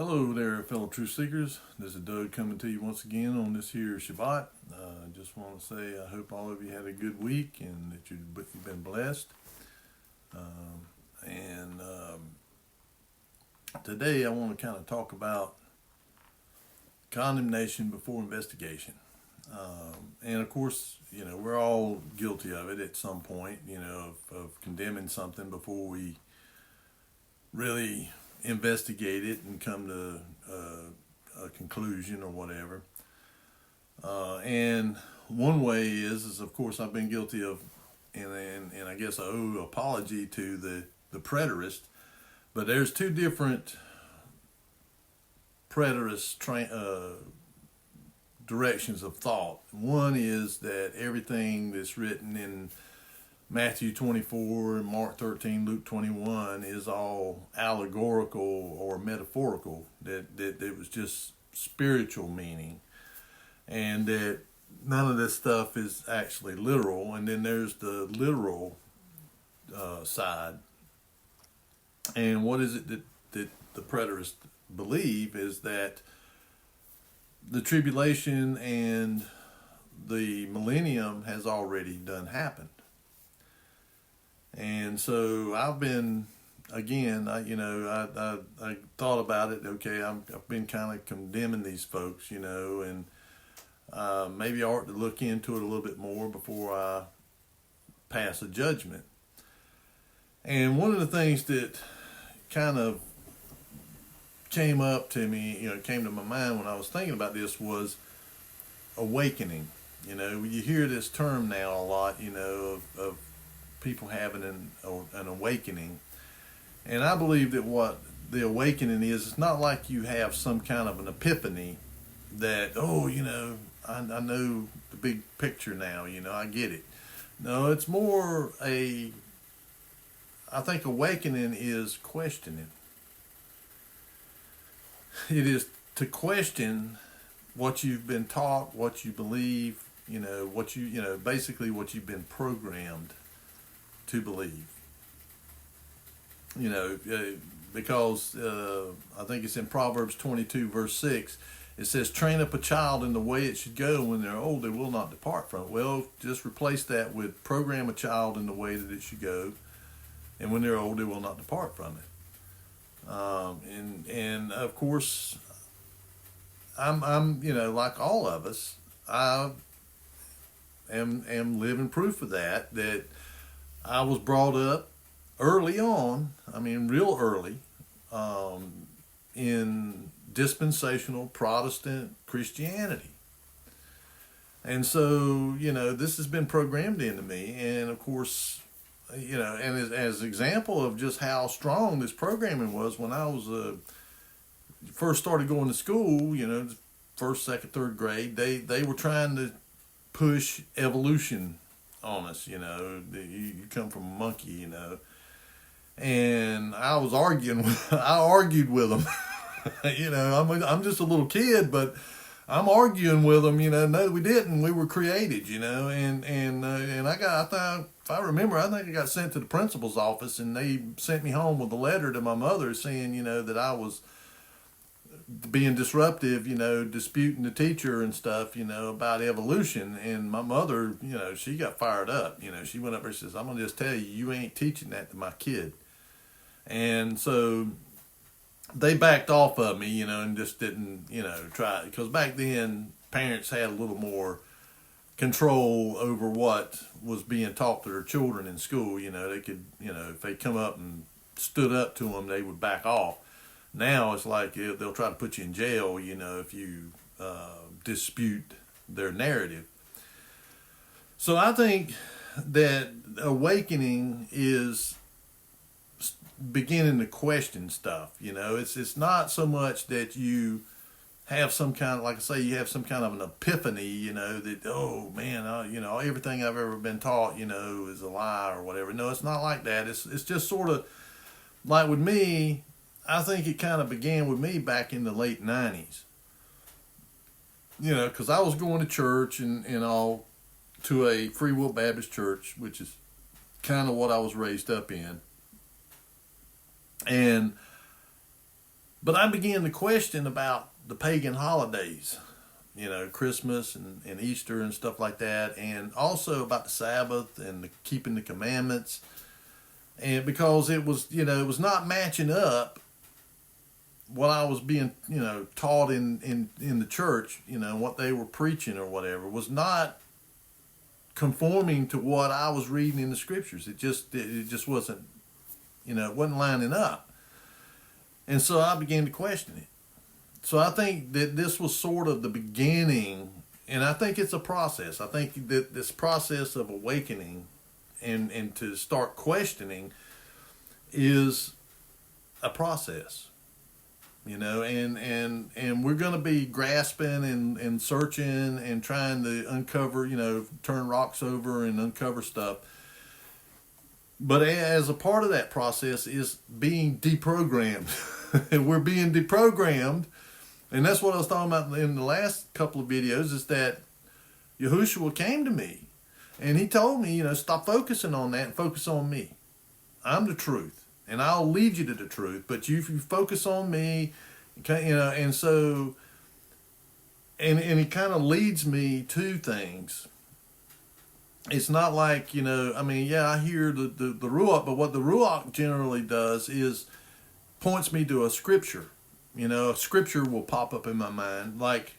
Hello there, fellow truth seekers. This is Doug coming to you once again on this here Shabbat. I just want to say I hope all of you had a good week and that you've been blessed. Today I want to kind of talk about condemnation before investigation. And of course, we're all guilty of it at some point, of condemning something before we really investigate it and come to a conclusion or whatever. And one way is of course I've been guilty of, and I guess I owe apology to the preterist, but there's two different preterist directions of thought. One is that everything that's written in Matthew 24, Mark 13, Luke 21 is all allegorical or metaphorical, that it was just spiritual meaning, and that none of this stuff is actually literal. And then there's the literal side. And what is it that the preterists believe is that the tribulation and the millennium has already done happened. And so I've been, again, I thought about it. Okay, I've been kind of condemning these folks, and maybe I ought to look into it a little bit more before I pass a judgment. And one of the things that kind of came up to me, came to my mind when I was thinking about this was awakening. You hear this term now a lot, of people having an awakening. And I believe that what the awakening is, it's not like you have some kind of an epiphany that, I know the big picture now, I get it. No, it's more I think awakening is questioning. It is to question what you've been taught, what you believe, basically what you've been programmed to believe. Because I think it's in Proverbs 22 verse 6, it says, train up a child in the way it should go. When they're old, they will not depart from it. Well, just replace that with program a child in the way that it should go, and when they're old, they will not depart from it. And of course, I'm like all of us, I am living proof of that I was brought up early on, real early, in dispensational Protestant Christianity. And so, this has been programmed into me. And of course, and as an example of just how strong this programming was, when I was first started going to school, first, second, third grade, they were trying to push evolution on us. You come from a monkey, and I was arguing. I argued with them. I'm just a little kid, but I'm arguing with them. No, we didn't. We were created. And I thought, if I remember, I think I got sent to the principal's office, and they sent me home with a letter to my mother saying, that I was being disruptive, disputing the teacher and stuff, about evolution. And my mother, she got fired up. She went up there and says, I'm going to just tell you, you ain't teaching that to my kid. And so they backed off of me, and just didn't, try. Because back then, parents had a little more control over what was being taught to their children in school. They could, if they come up and stood up to them, they would back off. Now it's like they'll try to put you in jail, if you dispute their narrative. So I think that awakening is beginning to question stuff. It's not so much that you have some kind of, like I say, you have some kind of an epiphany, that, oh man, everything I've ever been taught, is a lie or whatever. No, it's not like that. It's just sort of like with me. I think it kind of began with me back in the late 90s. Because I was going to church and all, to a Free Will Baptist church, which is kind of what I was raised up in. And But I began to question about the pagan holidays, Christmas and Easter and stuff like that, and also about the Sabbath and keeping the commandments. And because it was, it was not matching up what I was being, taught in the church, what they were preaching or whatever was not conforming to what I was reading in the scriptures. It just wasn't, it wasn't lining up. And so I began to question it. So I think that this was sort of the beginning, and I think it's a process. I think that this process of awakening and to start questioning is a process, and we're going to be grasping and searching and trying to uncover, turn rocks over and uncover stuff. But as a part of that process is being deprogrammed. We're being deprogrammed. And that's what I was talking about in the last couple of videos, is that Yahushua came to me and he told me, stop focusing on that and focus on me. I'm the truth and I'll lead you to the truth, but you focus on me, and so, and he kind of leads me to things. It's not like, I hear the Ruach, but what the Ruach generally does is points me to a scripture. A scripture will pop up in my mind, like,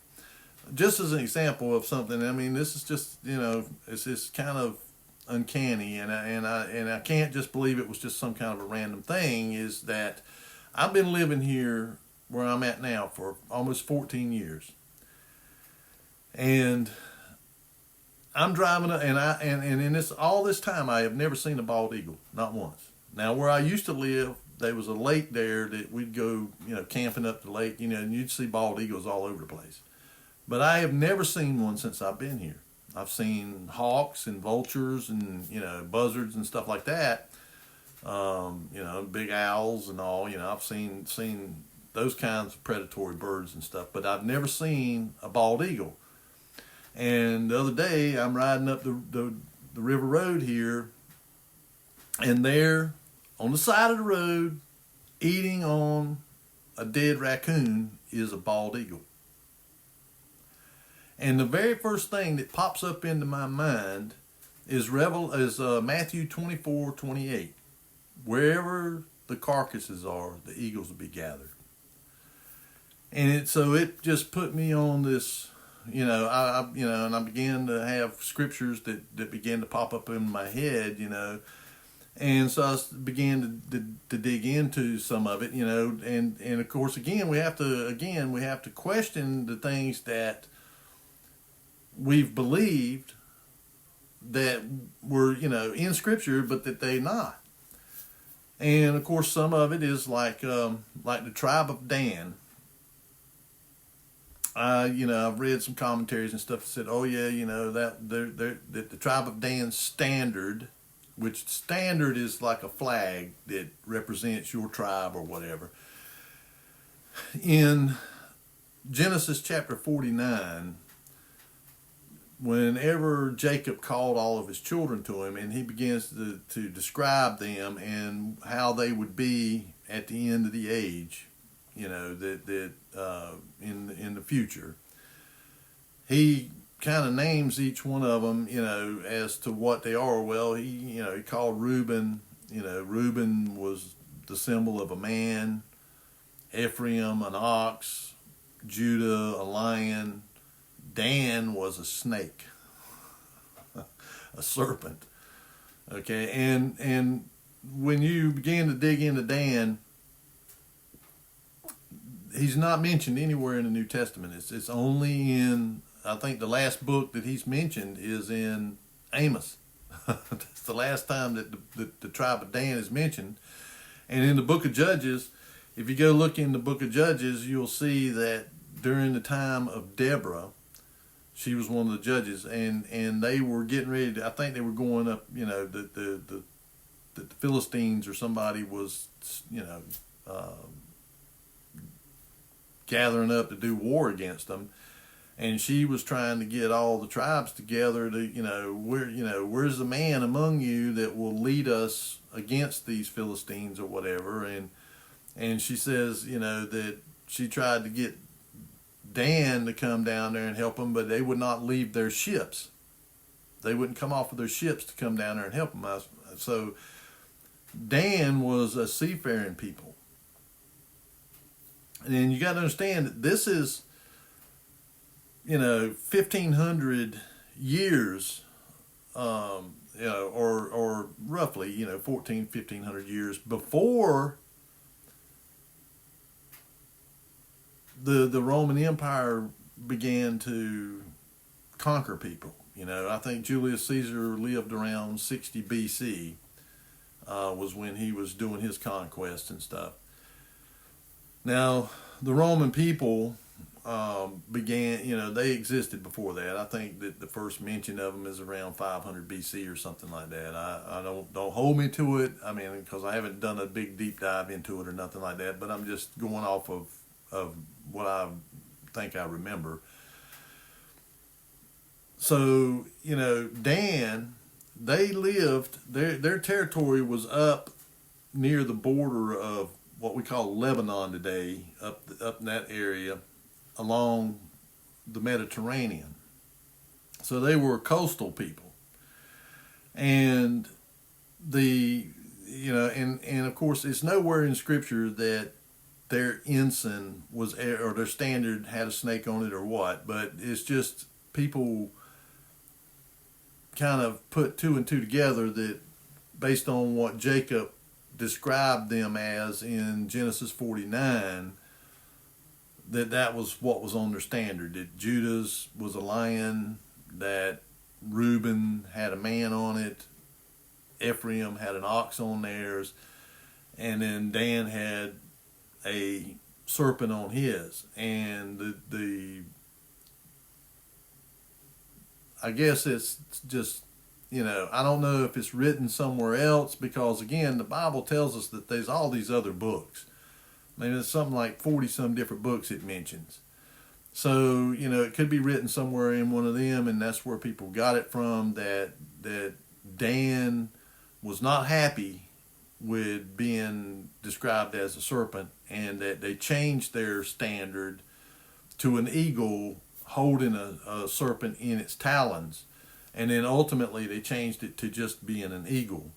just as an example of something. This is just, it's just kind of uncanny, and I can't just believe it was just some kind of a random thing. Is that I've been living here where I'm at now for almost 14 years, and I'm driving, and in all this time I have never seen a bald eagle, not once. Now, where I used to live, there was a lake there that we'd go, camping up the lake, and you'd see bald eagles all over the place. But I have never seen one since I've been here. I've seen hawks and vultures and, buzzards and stuff like that. Big owls and all, I've seen those kinds of predatory birds and stuff, but I've never seen a bald eagle. And the other day, I'm riding up the river road here, and there, on the side of the road, eating on a dead raccoon, is a bald eagle. And the very first thing that pops up into my mind is Matthew 24:28. Wherever the carcasses are, the eagles will be gathered. And so it just put me on this, and I began to have scriptures that began to pop up in my head, And so I began to dig into some of it, and of course, again, we have to question the things that we've believed that were, in Scripture, but that they're not. And of course, some of it is like the tribe of Dan. I've read some commentaries and stuff that said, oh yeah, that the tribe of Dan's standard, which standard is like a flag that represents your tribe or whatever. In Genesis chapter 49, whenever Jacob called all of his children to him, and he begins to describe them and how they would be at the end of the age, that in the future, he kind of names each one of them, as to what they are. Well, he called Reuben, Reuben was the symbol of a man, Ephraim an ox, Judah a lion, Dan was a snake, a serpent. Okay, and when you begin to dig into Dan, he's not mentioned anywhere in the New Testament. It's only in, I think the last book that he's mentioned is in Amos. That's the last time that the tribe of Dan is mentioned. And in the book of Judges, if you go look in the book of Judges, you'll see that during the time of Deborah, she was one of the judges, and they were getting ready to, I think they were going up, the Philistines or somebody was, gathering up to do war against them. And she was trying to get all the tribes together to, where's the man among you that will lead us against these Philistines or whatever. And she says, that she tried to get Dan to come down there and help them, but they would not leave their ships. They wouldn't come off of their ships to come down there and help them. So Dan was a seafaring people. And you got to understand that this is, 1,500 years, or roughly, 1,500 years before the Roman Empire began to conquer people. I think Julius Caesar lived around 60 BC, was when he was doing his conquest and stuff. Now, the Roman people began, they existed before that. I think that the first mention of them is around 500 BC or something like that. I don't hold me to it. I mean, because I haven't done a big deep dive into it or nothing like that. But I'm just going off of what I think I remember. So, Dan, they lived, their territory was up near the border of what we call Lebanon today, up in that area, along the Mediterranean. So they were coastal people. And and of course, it's nowhere in Scripture that their ensign was, or their standard had a snake on it or what, but it's just people kind of put two and two together that based on what Jacob described them as in Genesis 49, that was what was on their standard, that Judah's was a lion, that Reuben had a man on it, Ephraim had an ox on theirs, and then Dan had a serpent on his. And I guess it's just, I don't know if it's written somewhere else, because again, the Bible tells us that there's all these other books. I mean, it's something like 40 some different books it mentions. So, it could be written somewhere in one of them, and that's where people got it from, that Dan was not happy with being described as a serpent, and that they changed their standard to an eagle holding a serpent in its talons. And then ultimately they changed it to just being an eagle.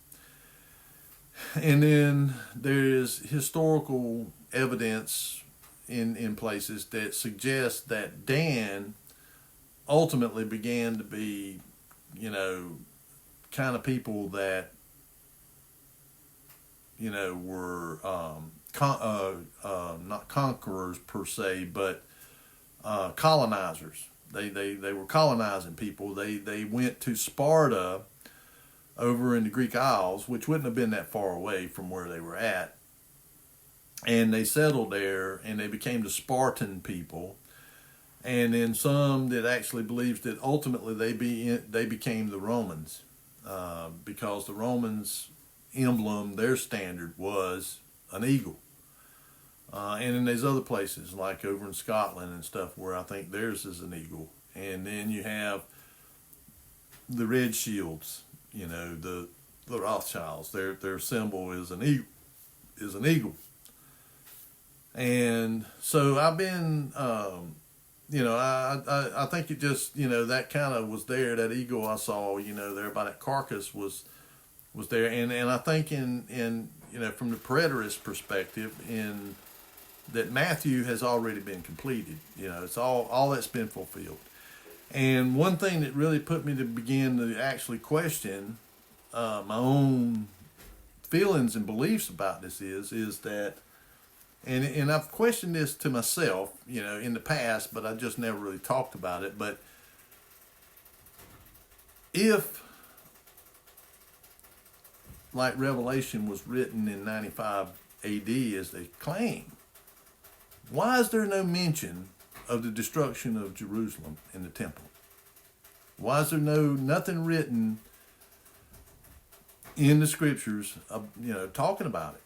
And then there is historical evidence in places that suggests that Dan ultimately began to be, kind of people that, were not conquerors per se, but colonizers. They were colonizing people. They went to Sparta over in the Greek Isles, which wouldn't have been that far away from where they were at. And they settled there, and they became the Spartan people. And then some that actually believes that ultimately they became the Romans, because the Romans' emblem, their standard was an eagle. And then there's other places like over in Scotland and stuff where I think theirs is an eagle. And then you have the Red Shields, the Rothschilds. Their symbol is an eagle. And so I've been, I think it just, that kind of was there. That eagle I saw, there by that carcass was there. And I think in from the preterist perspective, in that Matthew has already been completed. It's all that's been fulfilled. And one thing that really put me to begin to actually question my own feelings and beliefs about this is that, and I've questioned this to myself, in the past, but I just never really talked about it. But if, like Revelation was written in 95 AD as they claim, why is there no mention of the destruction of Jerusalem and the temple? Why is there nothing written in the Scriptures, talking about it?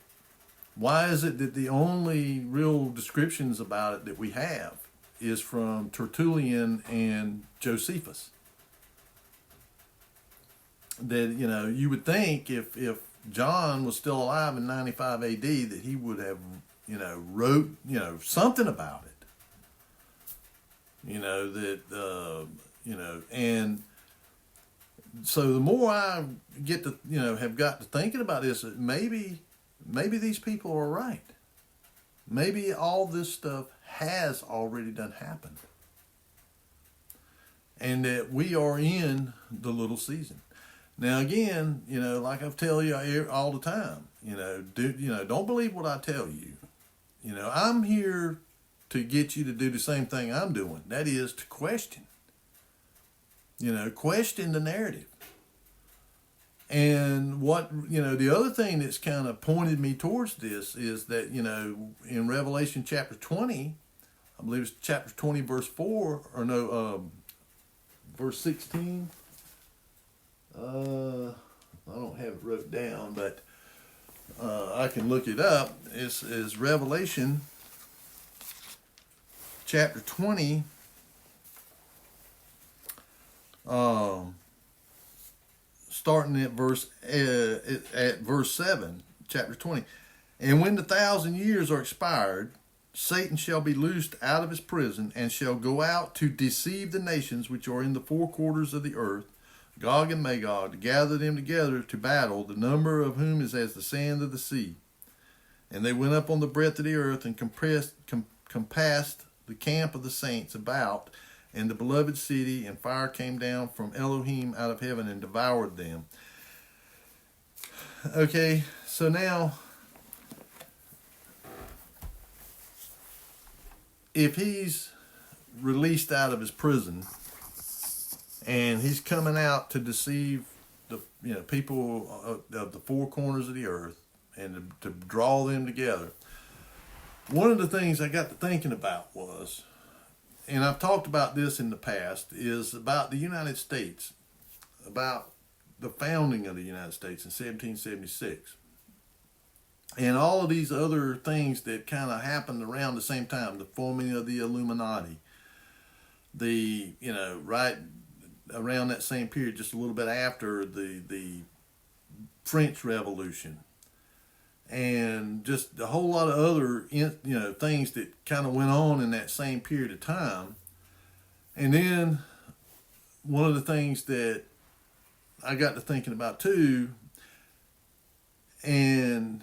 Why is it that the only real descriptions about it that we have is from Tertullian and Josephus? That, you would think if John was still alive in 95 AD that he would have wrote, something about it. And so the more I get to, have got to thinking about this, maybe these people are right. Maybe all this stuff has already done happened. And that we are in the little season. Now again, like I tell you all the time, don't believe what I tell you. I'm here to get you to do the same thing I'm doing. That is to question. Question the narrative. And the other thing that's kind of pointed me towards this is that, in Revelation chapter 20, I believe it's chapter 20, verse 4, or no, verse 16. I don't have it wrote down, but I can look it up. It's Revelation chapter 20, starting at verse 7, chapter 20. And when the 1,000 years are expired, Satan shall be loosed out of his prison, and shall go out to deceive the nations which are in the four quarters of the earth, Gog and Magog, to gather them together to battle, the number of whom is as the sand of the sea. And they went up on the breadth of the earth, and compassed the camp of the saints about, and the beloved city, and fire came down from Elohim out of heaven and devoured them. Okay, so now, if he's released out of his prison, and he's coming out to deceive the people of the four corners of the earth, and to draw them together, one of the things I got to thinking about was, and I've talked about this in the past, is about the United States, about the founding of the United States in 1776. And all of these other things that kind of happened around the same time, the forming of the Illuminati, right around that same period, just a little bit after the French Revolution, and just a whole lot of other things that kind of went on in that same period of time. And then one of the things that I got to thinking about too, and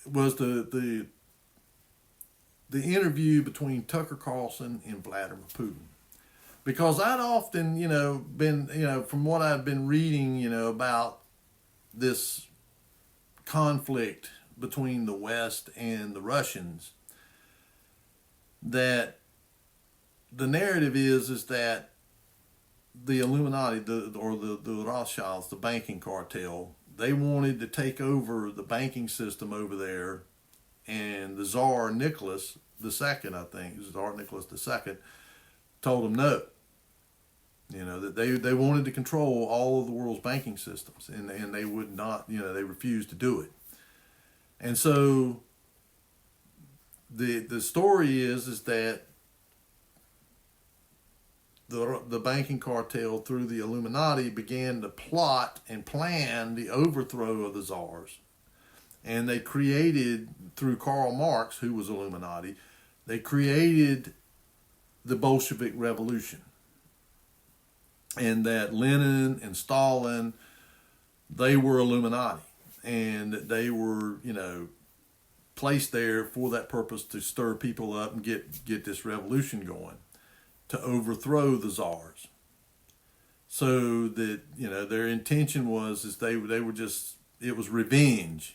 was the interview between Tucker Carlson and Vladimir Putin. Because I'd often, been, from what I've been reading, about this conflict between the West and the Russians, that the narrative is that the Illuminati, the Rothschilds, the banking cartel, they wanted to take over the banking system over there, and the Tsar Nicholas II, I think, Tsar Nicholas II, told them no. That they wanted to control all of the world's banking systems, and they would not, they refused to do it. And so the story is that the banking cartel, through the Illuminati, began to plot and plan the overthrow of the czars. And they created, through Karl Marx, who was Illuminati, they created the Bolshevik Revolution. And that Lenin and Stalin, they were Illuminati. And they were, placed there for that purpose, to stir people up and get this revolution going, to overthrow the czars. So that, their intention was they were just, it was revenge.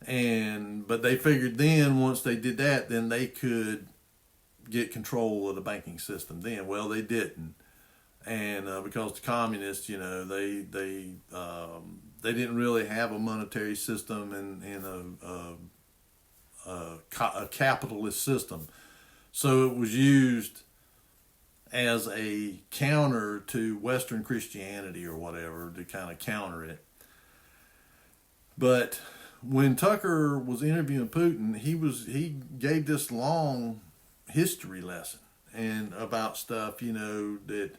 But they figured then, once they did that, then they could get control of the banking system then. Well, they didn't. And because the communists, they didn't really have a monetary system and a capitalist system. So it was used as a counter to Western Christianity or whatever, to kind of counter it. But when Tucker was interviewing Putin, he gave this long history lesson and about stuff, that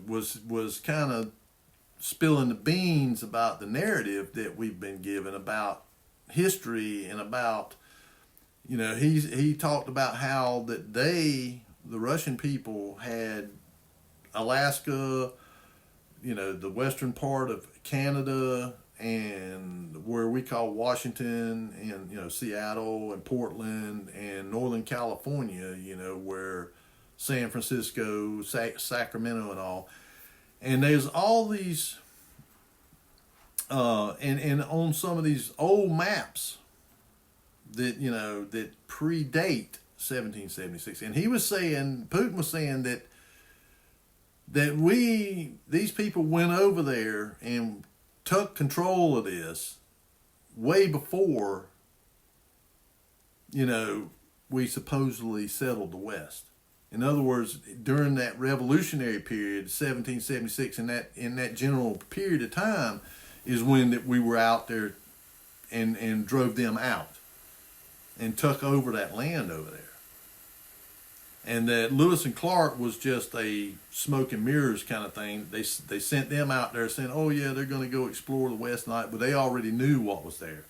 was kind of spilling the beans about the narrative that we've been given about history and about, he talked about how that the Russian people had Alaska, the western part of Canada, and where we call Washington, and Seattle and Portland and Northern California, where San Francisco, Sacramento, and all. And there's all these, and on some of these old maps that that predate 1776, and Putin was saying that these people went over there and took control of this way before we supposedly settled the West. In other words, during that revolutionary period, 1776, in that general period of time, is when that we were out there and drove them out and took over that land over there. And that Lewis and Clark was just a smoke and mirrors kind of thing. They sent them out there saying, oh yeah, they're going to go explore the West night, but they already knew what was there.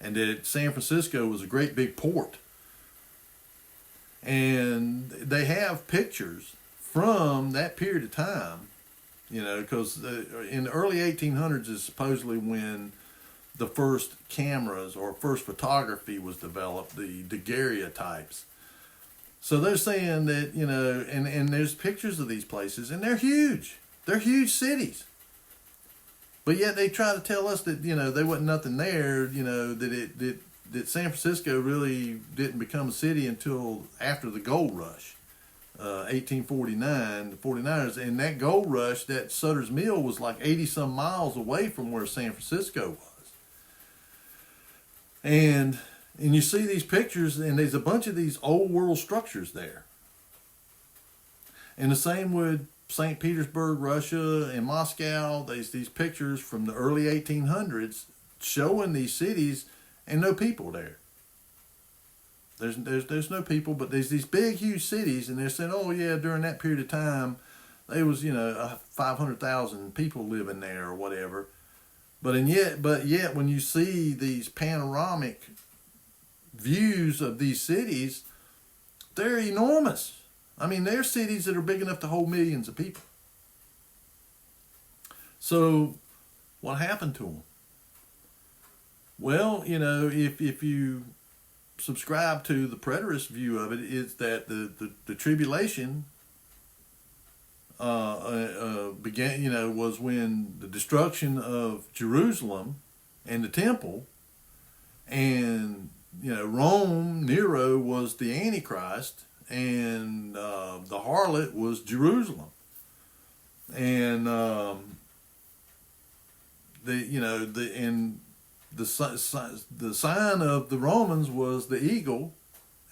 And that San Francisco was a great big port. And they have pictures from that period of time, because in the early 1800s is supposedly when the first cameras or first photography was developed, the daguerreotypes. So they're saying that, and there's pictures of these places, and they're huge. They're huge cities. But yet they try to tell us that, there wasn't nothing there, that San Francisco really didn't become a city until after the gold rush, 1849, the 49ers. And that gold rush, that Sutter's Mill was like 80 some miles away from where San Francisco was. And you see these pictures, and there's a bunch of these old world structures there. And the same with St. Petersburg, Russia, and Moscow. There's these pictures from the early 1800s showing these cities and no people there. There's no people, but there's these big, huge cities, and they're saying, oh yeah, during that period of time, there was 500,000 people living there or whatever. But yet, when you see these panoramic views of these cities, they're enormous. I mean, they're cities that are big enough to hold millions of people. So, what happened to them? Well, if you subscribe to the preterist view of it, is that the tribulation began, was when the destruction of Jerusalem and the temple, and Rome, Nero was the Antichrist, and the harlot was Jerusalem, and the sign of the Romans was the eagle,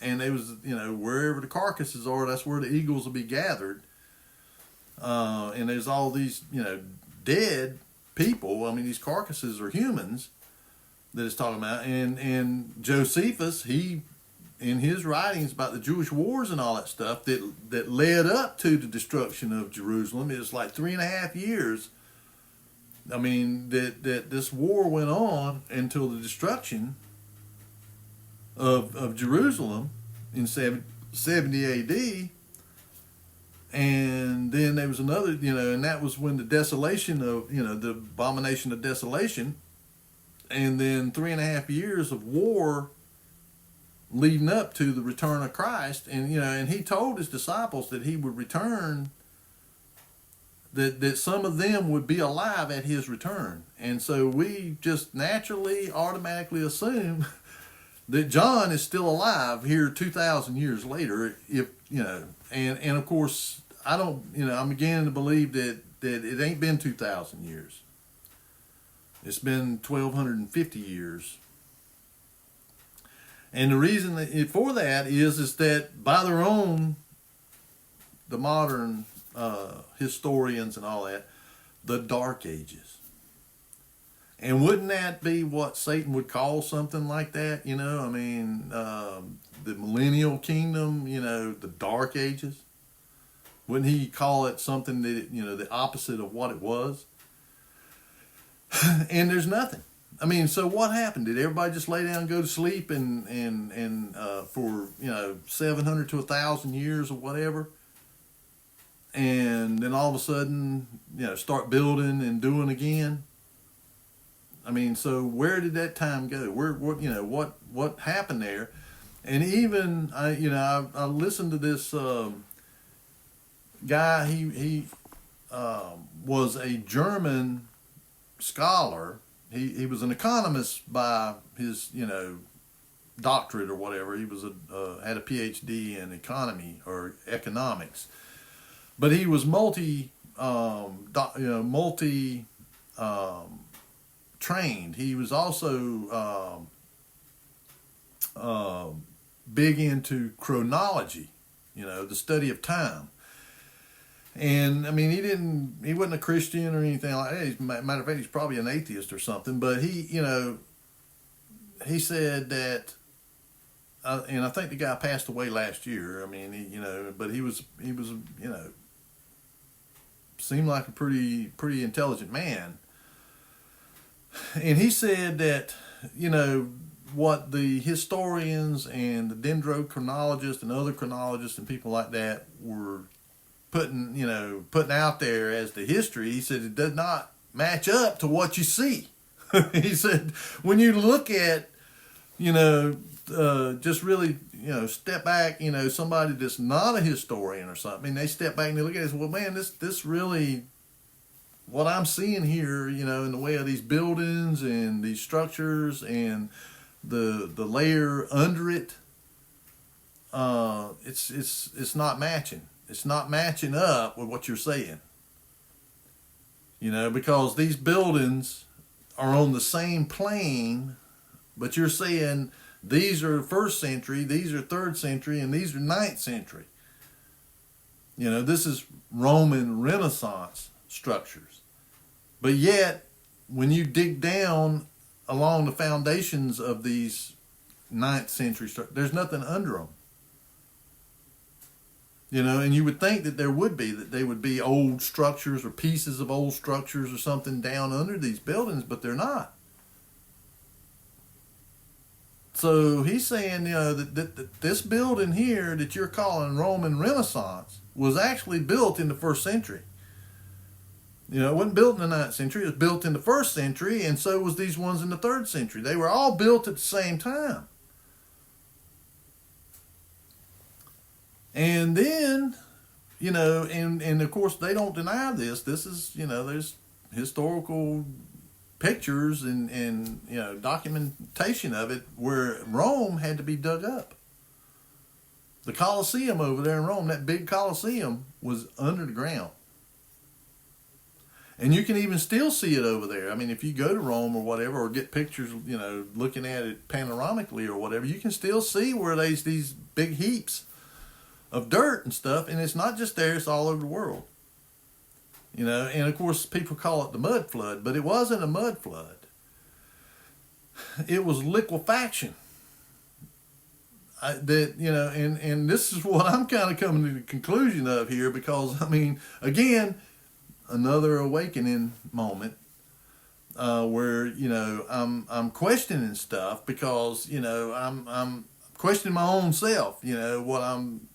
and it was wherever the carcasses are, that's where the eagles will be gathered. And there's all these dead people. I mean, these carcasses are humans that it's talking about. And Josephus, he in his writings about the Jewish wars and all that stuff that led up to the destruction of Jerusalem, it was like 3.5 years. I mean, that this war went on until the destruction of Jerusalem in 70 AD. And then there was another, and that was when the desolation of, the abomination of desolation. And then 3.5 years of war leading up to the return of Christ. And, and he told his disciples that he would return, that some of them would be alive at his return. And so we just naturally, automatically assume that John is still alive here 2,000 years later, and of course, I don't, I'm beginning to believe that it ain't been 2,000 years. It's been 1,250 years. And the reason for that is that by their own, the modern historians and all that, the Dark Ages. And wouldn't that be what Satan would call something like that? The millennial kingdom, the Dark Ages. Wouldn't he call it something that, the opposite of what it was? And there's nothing. I mean, so what happened? Did everybody just lay down and go to sleep and for 700 to 1,000 years or whatever, and then all of a sudden start building and doing again? I mean, so where did that time go? What happened there? And even I listened to this guy. He was a German scholar. He was an economist by his doctorate or whatever. He was had a PhD in economy or economics, but he was multi trained. He was also big into chronology, the study of time. And I mean, he wasn't a Christian or anything like that. Matter of fact, he's probably an atheist or something. But he said that, and I think the guy passed away last year. I mean, but he was seemed like a pretty intelligent man. And he said that, what the historians and the dendrochronologists and other chronologists and people like that were putting out there as the history, he said it does not match up to what you see. He said when you look at, just really, step back, somebody that's not a historian or something, and they step back and they look at it and say, well, man, this really, what I'm seeing here, in the way of these buildings and these structures and the layer under it, it's not matching. It's not matching up with what you're saying. Because these buildings are on the same plane, but you're saying these are 1st century, these are 3rd century, and these are 9th century. This is Roman Renaissance structures. But yet, when you dig down along the foundations of these 9th century structures, there's nothing under them. And you would think that they would be old structures or pieces of old structures or something down under these buildings, but they're not. So he's saying, that this building here that you're calling Roman Renaissance was actually built in the 1st century. It wasn't built in the 9th century. It was built in the 1st century, and so was these ones in the 3rd century. They were all built at the same time. And then, and of course they don't deny this. This is, there's historical pictures and documentation of it where Rome had to be dug up. The Colosseum over there in Rome, that big Colosseum, was under the ground. And you can even still see it over there. I mean, if you go to Rome or whatever, or get pictures, looking at it panoramically or whatever, you can still see where there's these big heaps of dirt and stuff, and it's not just there, it's all over the world. And of course people call it the mud flood, but it wasn't a mud flood. It was liquefaction. And this is what I'm kind of coming to the conclusion of here, because, I mean, again, another awakening moment, where, I'm questioning stuff because, I'm questioning my own self, what I'm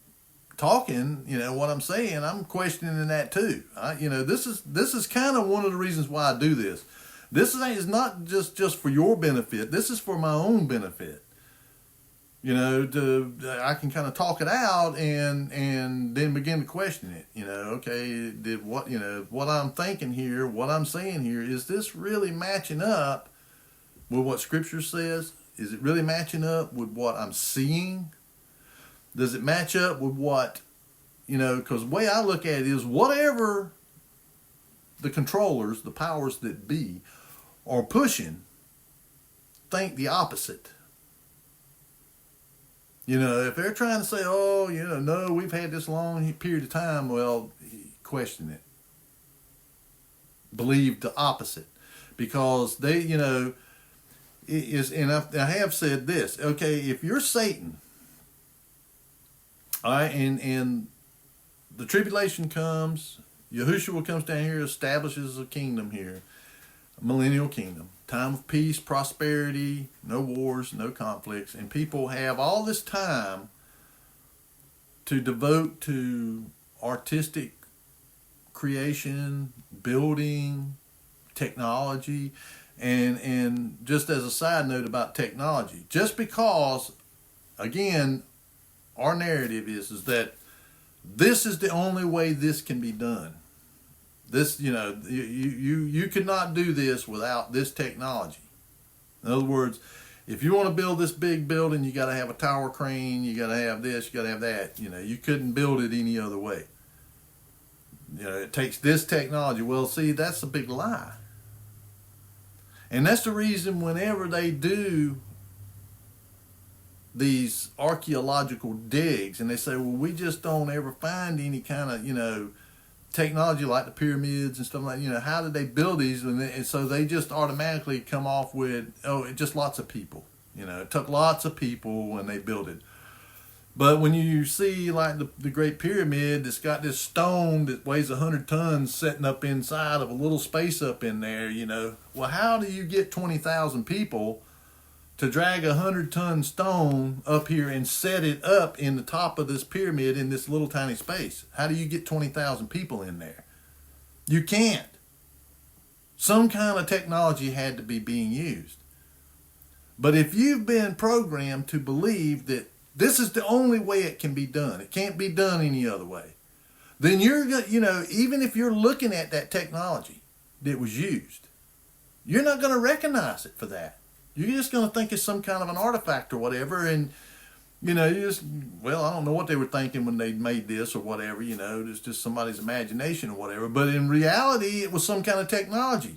talking, what I'm saying, I'm questioning that too. This is kind of one of the reasons why I do this. This is not just for your benefit. This is for my own benefit. I can kind of talk it out and then begin to question it. Okay, what I'm thinking here, what I'm saying here, is this really matching up with what Scripture says? Is it really matching up with what I'm seeing? Does it match up with what, because the way I look at it is whatever the controllers, the powers that be, are pushing, think the opposite. If they're trying to say, oh, no, we've had this long period of time, well, question it. Believe the opposite. Because they, and I have said this, okay, if you're Satan, all right, and the tribulation comes, Yahushua comes down here, establishes a kingdom here, millennial kingdom, time of peace, prosperity, no wars, no conflicts, and people have all this time to devote to artistic creation, building, technology, and just as a side note about technology, just because, again, our narrative is that this is the only way this can be done. This, you could not do this without this technology. In other words, if you want to build this big building, you got to have a tower crane, you got to have this, you got to have that. You couldn't build it any other way. It takes this technology. Well, see, that's a big lie. And that's the reason whenever they do these archaeological digs and they say, well, we just don't ever find any kind of, technology like the pyramids and stuff like that, how did they build these? And so they just automatically come off with, it just lots of people. It took lots of people when they built it. But when you see like the Great Pyramid that's got this stone that weighs 100 tons sitting up inside of a little space up in there, well, how do you get 20,000 people to drag 100-ton stone up here and set it up in the top of this pyramid in this little tiny space? How do you get 20,000 people in there? You can't. Some kind of technology had to be being used. But if you've been programmed to believe that this is the only way it can be done, it can't be done any other way, then you're, even if you're looking at that technology that was used, you're not going to recognize it for that. You're just going to think it's some kind of an artifact or whatever, and, I don't know what they were thinking when they made this or whatever, it's just somebody's imagination or whatever, but in reality, it was some kind of technology.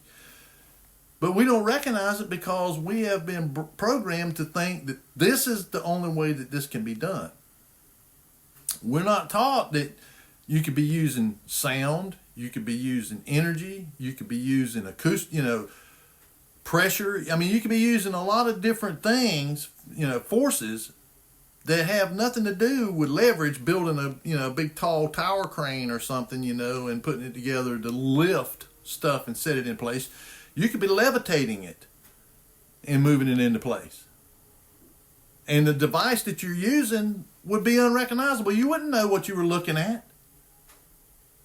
But we don't recognize it because we have been programmed to think that this is the only way that this can be done. We're not taught that you could be using sound, you could be using energy, you could be using acoustic, pressure. You could be using a lot of different things, forces that have nothing to do with leverage, building a big tall tower crane or something, and putting it together to lift stuff and set it in place. You could be levitating it and moving it into place. And the device that you're using would be unrecognizable. You wouldn't know what you were looking at.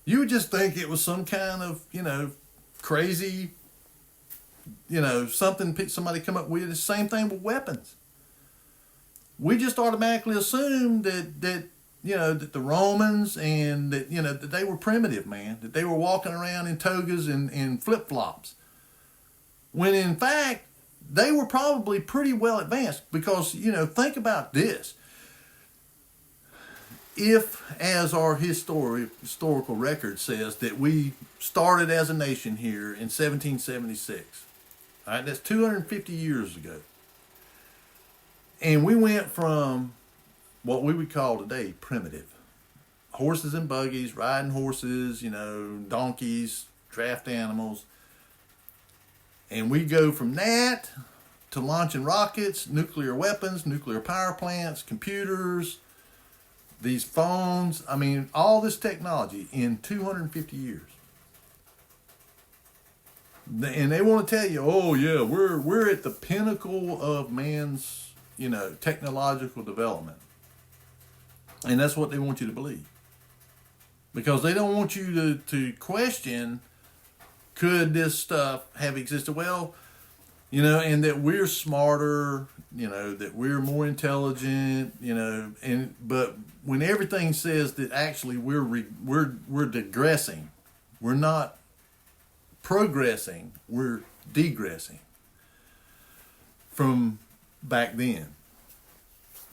You would just think it was some kind of, crazy, something somebody come up with. The same thing with weapons. We just automatically assume that that the Romans and that they were primitive, man, that they were walking around in togas and flip-flops. When in fact, they were probably pretty well advanced because, think about this. If, as our historical record says, that we started as a nation here in 1776, all right, that's 250 years ago. And we went from what we would call today primitive. Horses and buggies, riding horses, donkeys, draft animals. And we go from that to launching rockets, nuclear weapons, nuclear power plants, computers, these phones. All this technology in 250 years. And they want to tell you, oh yeah, we're at the pinnacle of man's, technological development. And that's what they want you to believe. Because they don't want you to question, could this stuff have existed? Well, and that we're smarter, that we're more intelligent, but when everything says that actually we're digressing, we're not progressing, we're degressing from back then.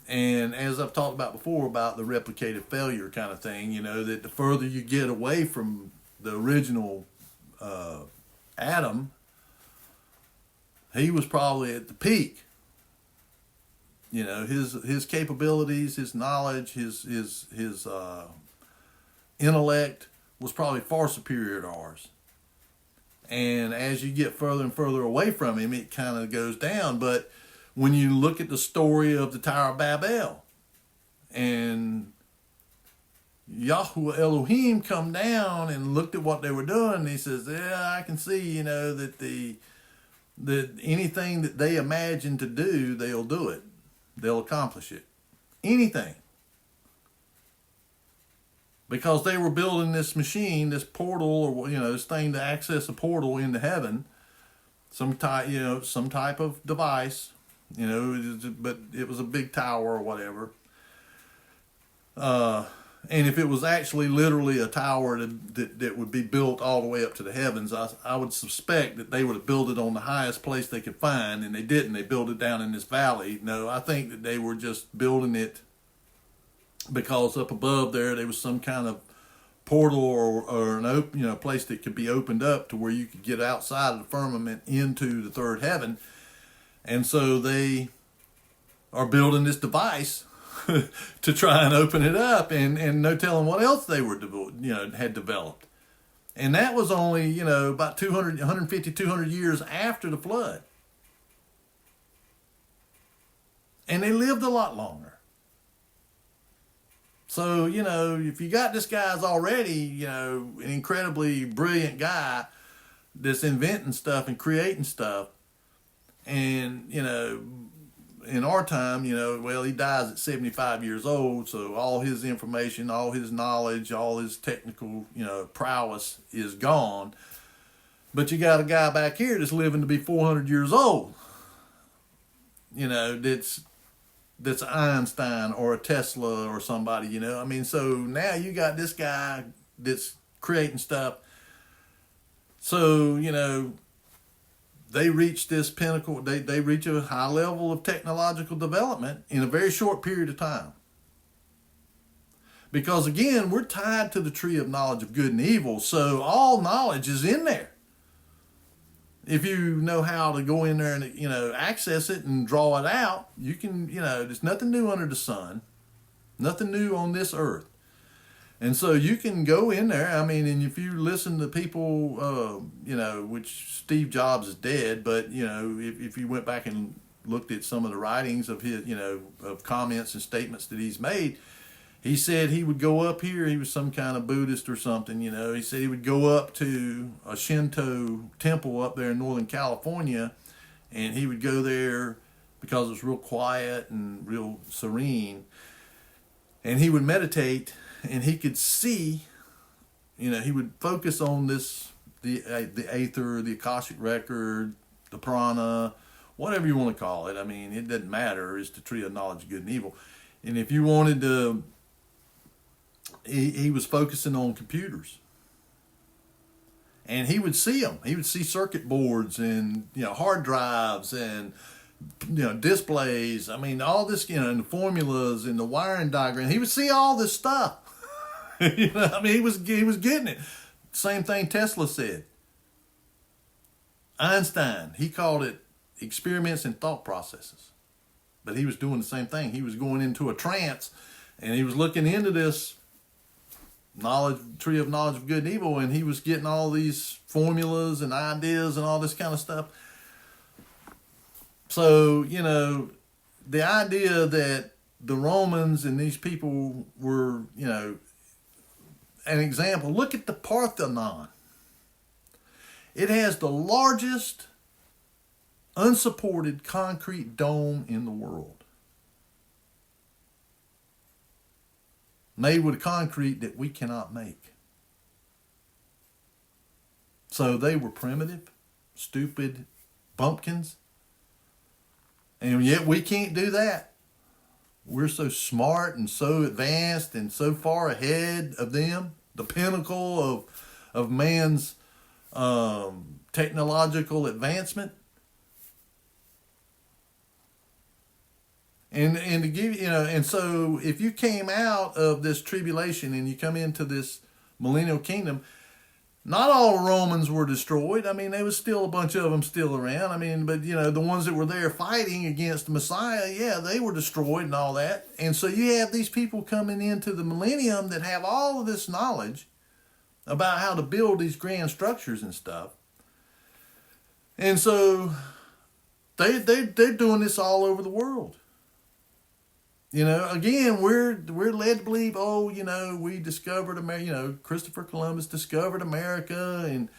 And as I've talked about before about the replicative failure kind of thing, that the further you get away from the original Adam, he was probably at the peak. His capabilities, his knowledge, his intellect was probably far superior to ours. And as you get further and further away from him, it kind of goes down. But when you look at the story of the Tower of Babel, and Yahweh Elohim come down and looked at what they were doing, and he says, yeah, I can see, that the that anything that they imagine to do, they'll do it. They'll accomplish it. Anything. Because they were building this machine, this portal, or this thing to access a portal into heaven, some type of device, but it was a big tower or whatever. And if it was actually literally a tower that would be built all the way up to the heavens, I would suspect that they would have built it on the highest place they could find, and they didn't. They built it down in this valley. No, I think that they were just building it because up above there was some kind of portal or an open, place that could be opened up to where you could get outside of the firmament into the third heaven. And so they are building this device to try and open it up, and no telling what else they were had developed. And that was only about 150, 200 years after the flood. And they lived a lot longer. So, if you got this guy's already, an incredibly brilliant guy that's inventing stuff and creating stuff, and, in our time, he dies at 75 years old, so all his information, all his knowledge, all his technical, prowess is gone. But you got a guy back here that's living to be 400 years old, that's Einstein or a Tesla or somebody, so now you got this guy that's creating stuff. So, they reach this pinnacle, they reach a high level of technological development in a very short period of time. Because again, we're tied to the tree of knowledge of good and evil, so all knowledge is in there. If you know how to go in there and, access it and draw it out, you can, there's nothing new under the sun, nothing new on this earth. And so you can go in there, and if you listen to people, which Steve Jobs is dead, but, if you went back and looked at some of the writings of his, of comments and statements that he's made, he said he would go up here. He was some kind of Buddhist or something, He said he would go up to a Shinto temple up there in Northern California, and he would go there because it's real quiet and real serene. And he would meditate, and he could see, he would focus on the aether, the Akashic record, the prana, whatever you want to call it. It doesn't matter. It's the tree of knowledge of good and evil. And if you wanted to, he was focusing on computers. And he would see them. He would see circuit boards and, hard drives and, displays. All this, and the formulas and the wiring diagram. He would see all this stuff. He was getting it. Same thing Tesla said. Einstein, he called it experiments in thought processes. But he was doing the same thing. He was going into a trance, and he was looking into this tree of knowledge of good and evil, and he was getting all these formulas and ideas and all this kind of stuff. So, the idea that the Romans and these people were, an example, look at the Parthenon. It has the largest unsupported concrete dome in the world. Made with concrete that we cannot make. So they were primitive, stupid bumpkins. And yet we can't do that. We're so smart and so advanced and so far ahead of them. The pinnacle of man's technological advancement. And to give and so if you came out of this tribulation and you come into this millennial kingdom, not all the Romans were destroyed. There was still a bunch of them still around. But the ones that were there fighting against the Messiah, yeah, they were destroyed and all that. And so you have these people coming into the millennium that have all of this knowledge about how to build these grand structures and stuff. And so they're doing this all over the world. Again, we're led to believe, we discovered America. Christopher Columbus discovered America, and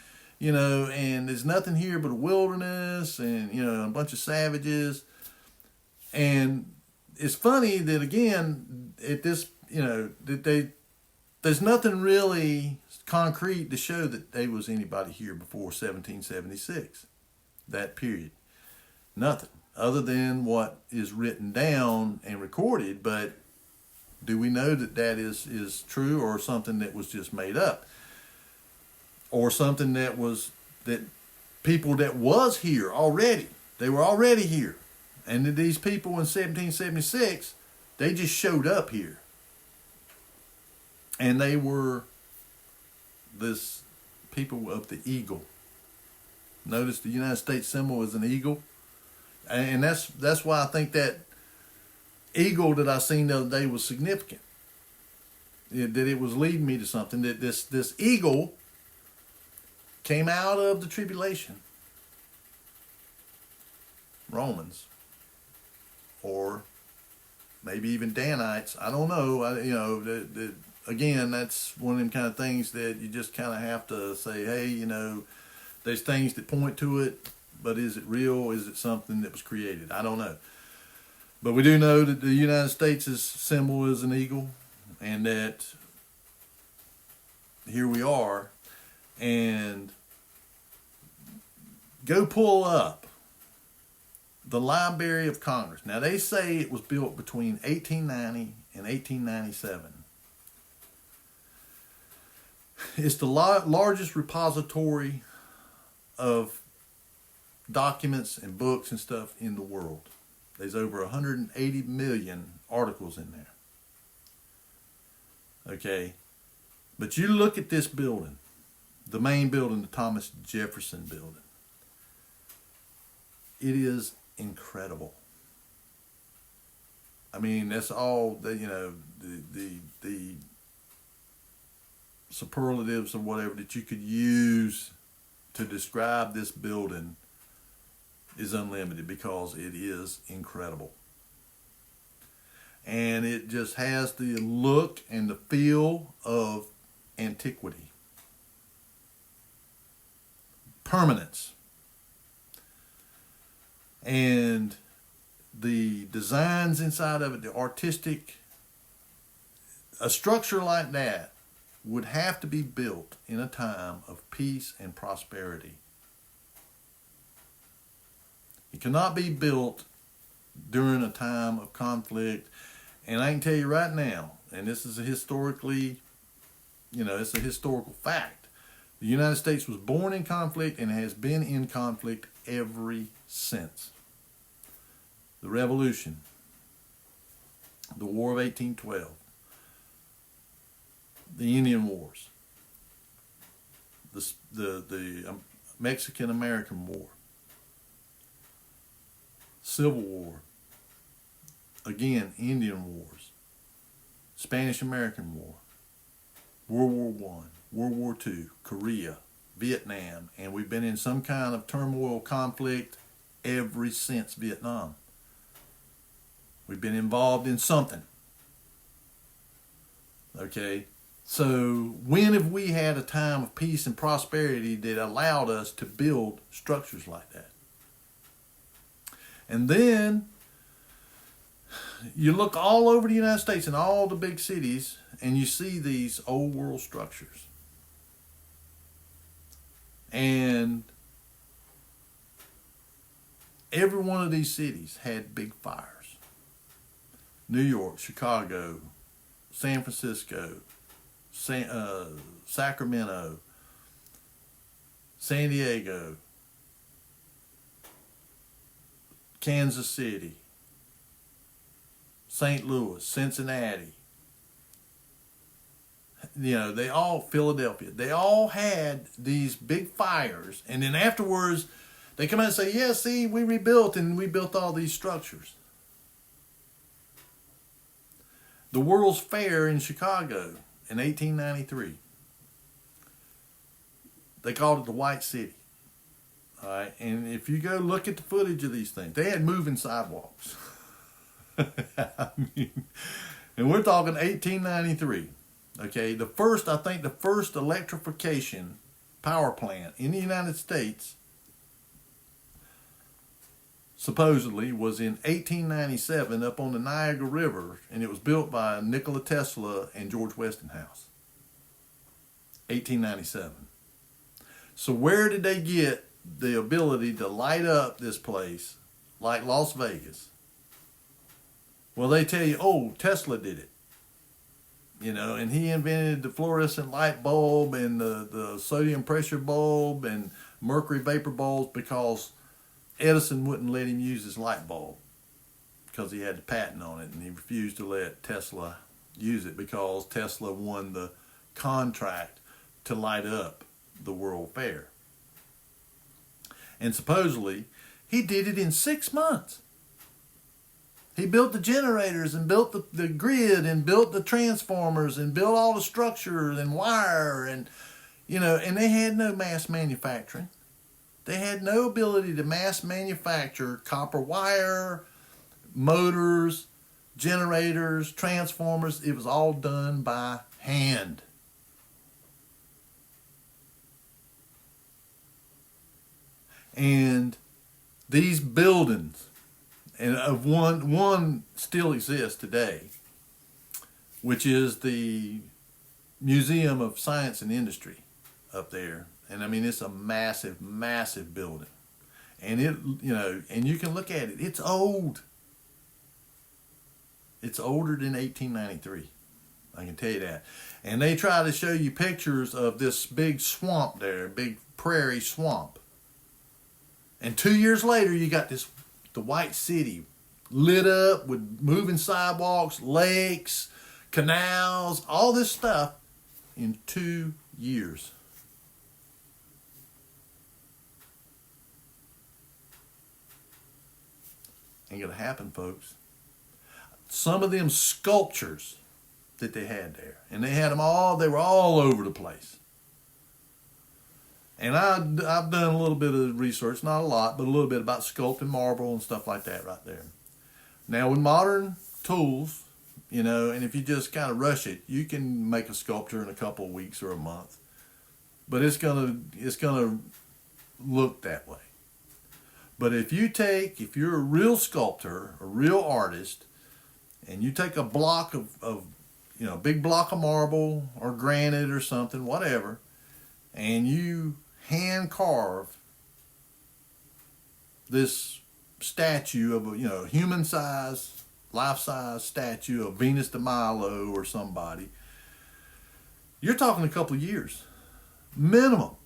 and there's nothing here but a wilderness and, a bunch of savages. And it's funny that, again, at this, there's nothing really concrete to show that there was anybody here before 1776, that period. Nothing other than what is written down and recorded. But do we know that that is true, or something that was just made up, or something that people that was here already, they were already here, and that these people in 1776, they just showed up here, and they were this people of the eagle. Notice the United States symbol is an eagle, and that's why I think that eagle that I seen the other day was significant. That it was leading me to something. That this eagle came out of the tribulation. Romans, or maybe even Danites. I don't know. Again, that's one of them kind of things that you just kind of have to say, hey, there's things that point to it, but is it real? Is it something that was created? I don't know. But we do know that the United States' symbol is an eagle, and that here we are. And go pull up the Library of Congress. Now, they say it was built between 1890 and 1897. It's the largest repository of documents and books and stuff in the world. There's over 180 million articles in there. Okay. But you look at this building, the main building, the Thomas Jefferson building. It is incredible. I mean, that's all the superlatives or whatever that you could use to describe this building is unlimited, because it is incredible. And it just has the look and the feel of antiquity. Permanence. And the designs inside of it, the artistic, a structure like that would have to be built in a time of peace and prosperity. It cannot be built during a time of conflict. And I can tell you right now, and this is it's a historical fact. The United States was born in conflict and has been in conflict ever since. The Revolution, the War of 1812, the Indian Wars, the Mexican-American War, Civil War, again, Indian Wars, Spanish-American War, World War I, World War II, Korea, Vietnam, and we've been in some kind of turmoil, conflict ever since Vietnam. We've been involved in something. Okay? So when have we had a time of peace and prosperity that allowed us to build structures like that? And then you look all over the United States and all the big cities, and you see these old world structures. And every one of these cities had big fires. New York, Chicago, San Francisco, Sacramento, San Diego, Kansas City, St. Louis, Cincinnati, Philadelphia, they all had these big fires. And then afterwards, they come out and say, yeah, see, we rebuilt and we built all these structures. The World's Fair in Chicago in 1893. They called it the White City. All right, and if you go look at the footage of these things, they had moving sidewalks. I mean, and we're talking 1893. Okay, the first electrification power plant in the United States supposedly was in 1897 up on the Niagara River, and it was built by Nikola Tesla and George Westinghouse. 1897. So where did they get the ability to light up this place like Las Vegas? Well, they tell you, oh, Tesla did it. You know, and he invented the fluorescent light bulb and the sodium pressure bulb and mercury vapor bulbs because Edison wouldn't let him use his light bulb because he had the patent on it, and he refused to let Tesla use it because Tesla won the contract to light up the World Fair. And supposedly, he did it in 6 months. He built the generators and built the grid and built the transformers and built all the structures and wire and, you know, and they had no mass manufacturing. They had no ability to mass manufacture copper wire, motors, generators, transformers. It was all done by hand. And these buildings, and of one still exists today, which is the Museum of Science and Industry up there. And I mean, it's a massive, massive building. And it, you know, and you can look at it. It's old. It's older than 1893. I can tell you that. And they try to show you pictures of this big swamp there, big prairie swamp. And 2 years later, you got the white city lit up with moving sidewalks, lakes, canals, all this stuff in 2 years. Ain't gonna happen, folks. Some of them sculptures that they had there, and they had them all, they were all over the place. And I've done a little bit of research, not a lot, but a little bit about sculpting marble and stuff like that right there. Now with modern tools, you know, and if you just kind of rush it, you can make a sculpture in a couple of weeks or a month. But it's gonna look that way. But if you're a real sculptor, a real artist, and you take a block of you know, big block of marble or granite or something, whatever, and you hand carve this statue of a, you know, human size, life size statue of Venus de Milo or somebody, you're talking a couple of years, minimum,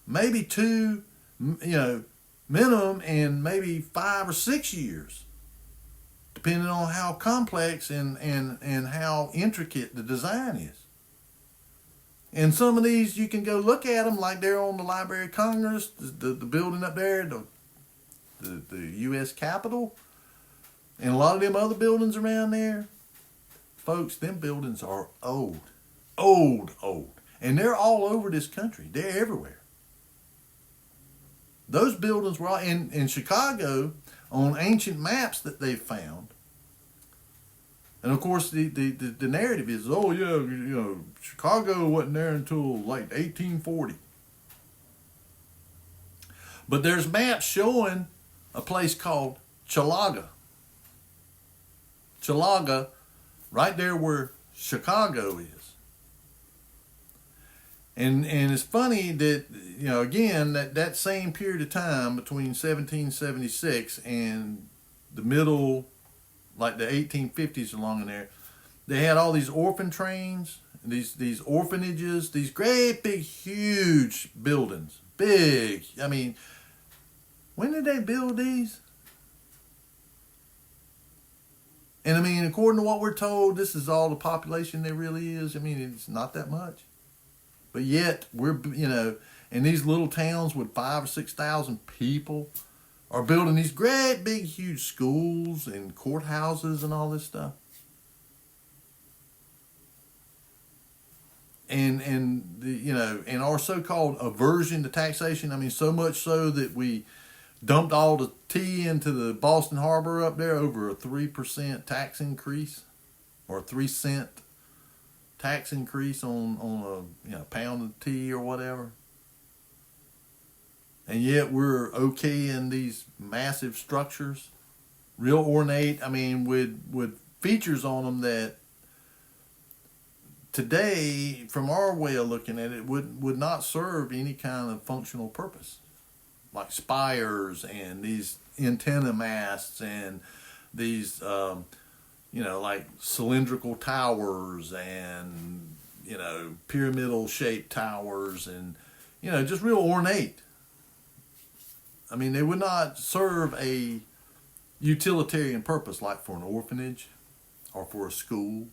maybe 2, you know, minimum, and maybe 5 or 6 years, depending on how complex and how intricate the design is. And some of these, you can go look at them, like they're on the Library of Congress, the building up there, the U.S. Capitol, and a lot of them other buildings around there. Folks, them buildings are old. And they're all over this country. They're everywhere. Those buildings were all in Chicago on ancient maps that they found. And of course, the narrative is, oh yeah, you know, Chicago wasn't there until like 1840. But there's maps showing a place called Chalaga. Chalaga, right there where Chicago is. And it's funny that, you know, again, that same period of time between 1776 and the middle, like the 1850s along in there, they had all these orphan trains, these orphanages, these great big huge buildings. Big. I mean, when did they build these? And I mean, according to what we're told, this is all the population there really is. I mean, it's not that much. But yet, we're, you know, in these little towns with 5,000 or 6,000 people are building these great big huge schools and courthouses and all this stuff. And the, you know, and our so-called aversion to taxation, I mean, so much so that we dumped all the tea into the Boston Harbor up there over a 3% tax increase, or a 3-cent tax increase on a pound of tea or whatever. And yet we're okay in these massive structures, real ornate. I mean, with features on them that today, from our way of looking at it, would not serve any kind of functional purpose, like spires and these antenna masts and these like cylindrical towers and pyramidal shaped towers and just real ornate. I mean, they would not serve a utilitarian purpose like for an orphanage or for a school.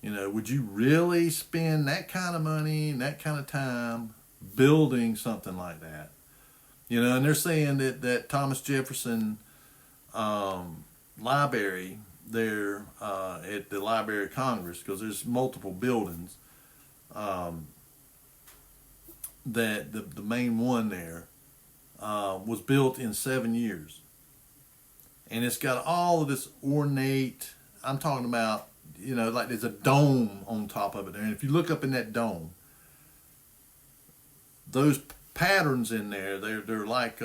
Would you really spend that kind of money and that kind of time building something like that? And they're saying that Thomas Jefferson library there at the Library of Congress, because there's multiple buildings, that the main one there was built in 7 years. And it's got all of this ornate, I'm talking about, like there's a dome on top of it there. And if you look up in that dome, those patterns in there, they're like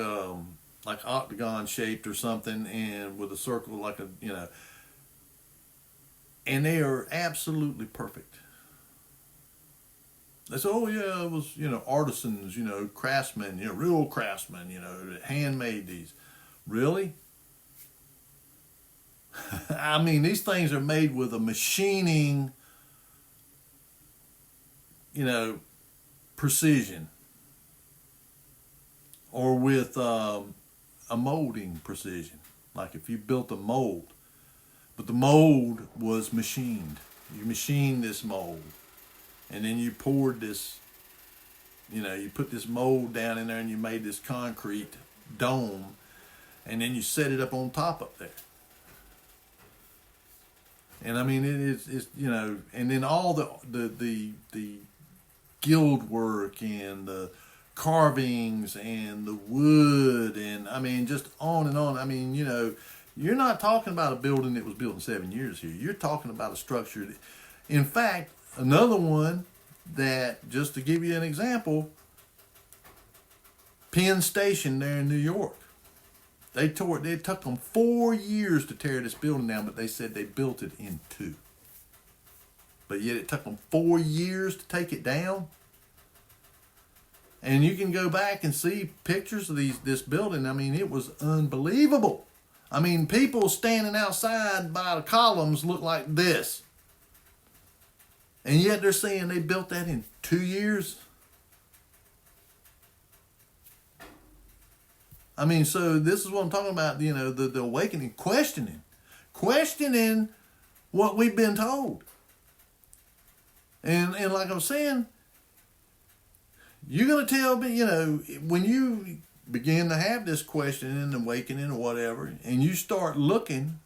octagon shaped or something, and with a circle like and they are absolutely perfect. They say, oh yeah, it was, artisans, craftsmen, real craftsmen, that handmade these. Really? I mean, these things are made with a machining, precision, or with a molding precision. Like if you built a mold, but the mold was machined. You machined this mold, and then you poured this, you put this mold down in there and you made this concrete dome, and then you set it up on top up there. And I mean, it's and then all the gild work and the carvings and the wood, and I mean, just on and on. I mean, you're not talking about a building that was built in 7 years here. You're talking about a structure. In fact, another one that, just to give you an example, Penn Station there in New York. It took them 4 years to tear this building down, but they said they built it in 2. But yet it took them 4 years to take it down. And you can go back and see pictures of this building. I mean, it was unbelievable. I mean, people standing outside by the columns look like this. And yet they're saying they built that in 2 years. I mean, so this is what I'm talking about, the awakening, questioning what we've been told. And like I'm saying, you're going to tell me, when you begin to have this questioning and awakening or whatever, and you start looking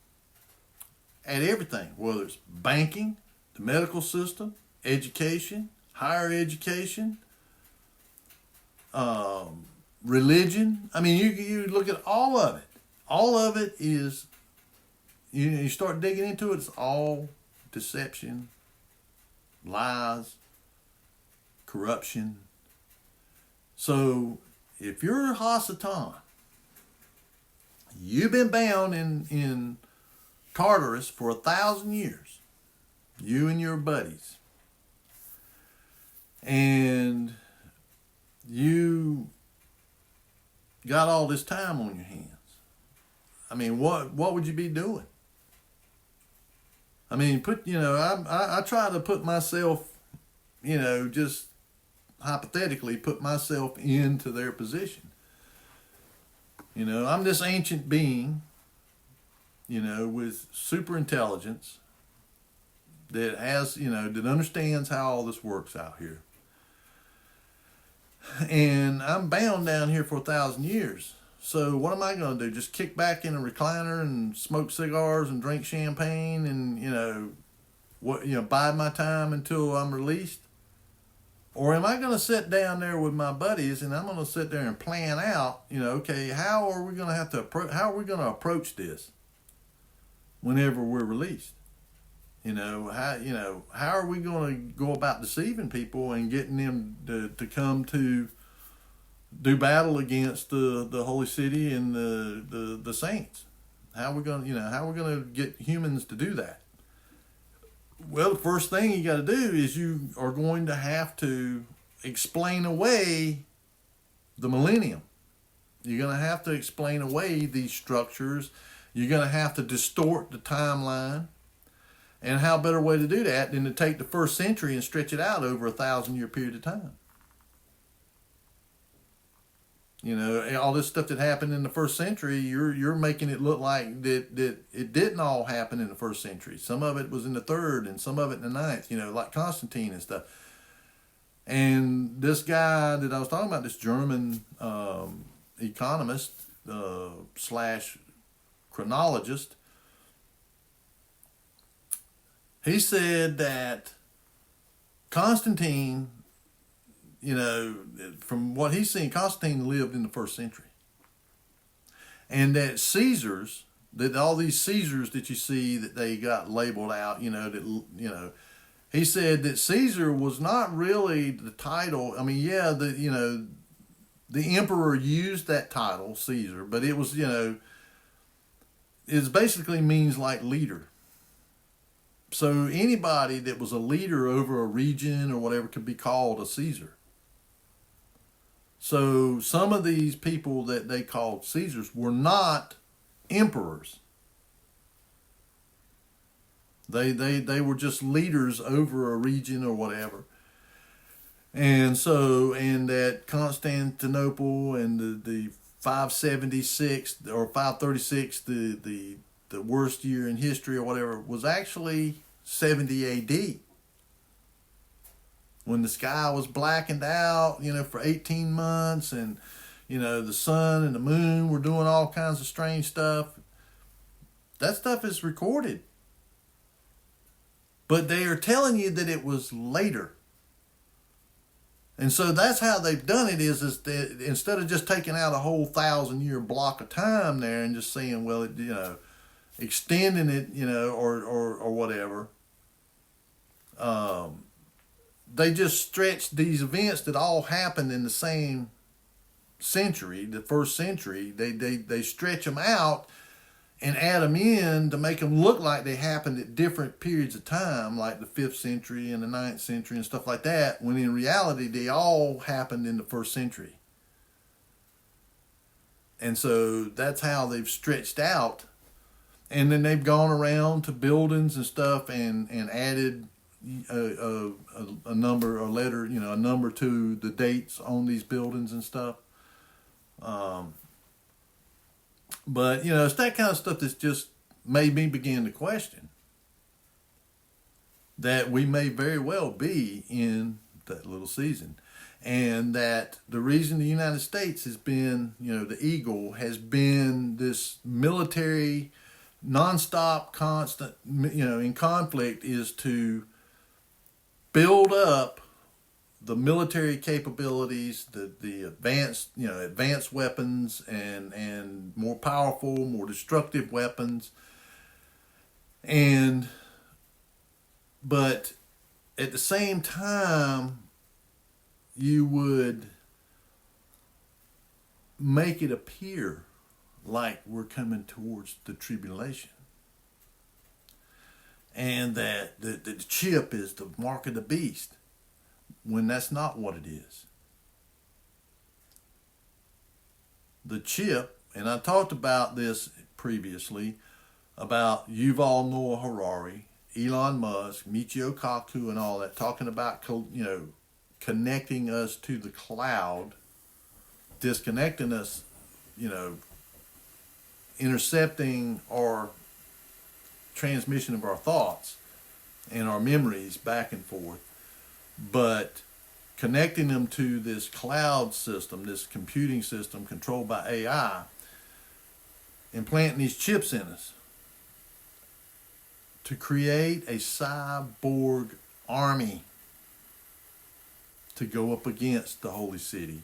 at everything, whether it's banking, the medical system, education, higher education, religion. I mean, you look at all of it. All of it is, you start digging into it, it's all deception, lies, corruption. So, if you're Hasatan, you've been bound in Tartarus for 1,000 years, you and your buddies, and you got all this time on your hands. I mean, what would you be doing? I mean, I try to put myself, just hypothetically put myself into their position. I'm this ancient being, with super intelligence that has, that understands how all this works out here. And I'm bound down here for 1,000 years. So what am I going to do? Just kick back in a recliner and smoke cigars and drink champagne and, bide my time until I'm released? Or am I going to sit down there with my buddies and I'm going to sit there and plan out, okay, how are we going to approach this whenever we're released? How are we going to go about deceiving people and getting them to come to do battle against the holy city and the saints? How are we going to get humans to do that? Well, the first thing you got to do is you are going to have to explain away the millennium. You're going to have to explain away these structures. You're going to have to distort the timeline. And how better way to do that than to take the first century and stretch it out over 1,000-year period of time? All this stuff that happened in the first century, you're making it look like that it didn't all happen in the first century. Some of it was in the third, and some of it in the ninth. Like Constantine and stuff. And this guy that I was talking about, this German economist slash chronologist, he said that Constantine, from what he's seen, Constantine lived in the first century. And that Caesars, that all these Caesars that you see that they got labeled out, he said that Caesar was not really the title. I mean, yeah, the emperor used that title, Caesar, but it was, it basically means like leader. So anybody that was a leader over a region or whatever could be called a Caesar. So some of these people that they called Caesars were not emperors. They were just leaders over a region or whatever. And that Constantinople and the 576 or 536, the worst year in history or whatever, was actually 70 AD. When the sky was blackened out, for 18 months, and, the sun and the moon were doing all kinds of strange stuff. That stuff is recorded. But they are telling you that it was later. And so that's how they've done it is that instead of just taking out a whole 1,000-year block of time there and just saying, well, extending it, or whatever, they just stretched these events that all happened in the same century, the first century. They stretch them out and add them in to make them look like they happened at different periods of time, like the 5th century and the 9th century and stuff like that, when in reality they all happened in the first century. And so that's how they've stretched out. And then they've gone around to buildings and stuff and added a number, a letter, a number to the dates on these buildings and stuff. But, it's that kind of stuff that's just made me begin to question that we may very well be in that little season. And that the reason the United States has been, the eagle has been this military, nonstop, constant, in conflict, is to build up the military capabilities, the advanced weapons and more powerful, more destructive weapons. But at the same time, you would make it appear like we're coming towards the tribulation. And that the chip is the mark of the beast, when that's not what it is. The chip, and I talked about this previously, about Yuval Noah Harari, Elon Musk, Michio Kaku, and all that, talking about, connecting us to the cloud, disconnecting us, intercepting our transmission of our thoughts and our memories back and forth, but connecting them to this cloud system, this computing system controlled by AI, implanting these chips in us to create a cyborg army to go up against the holy city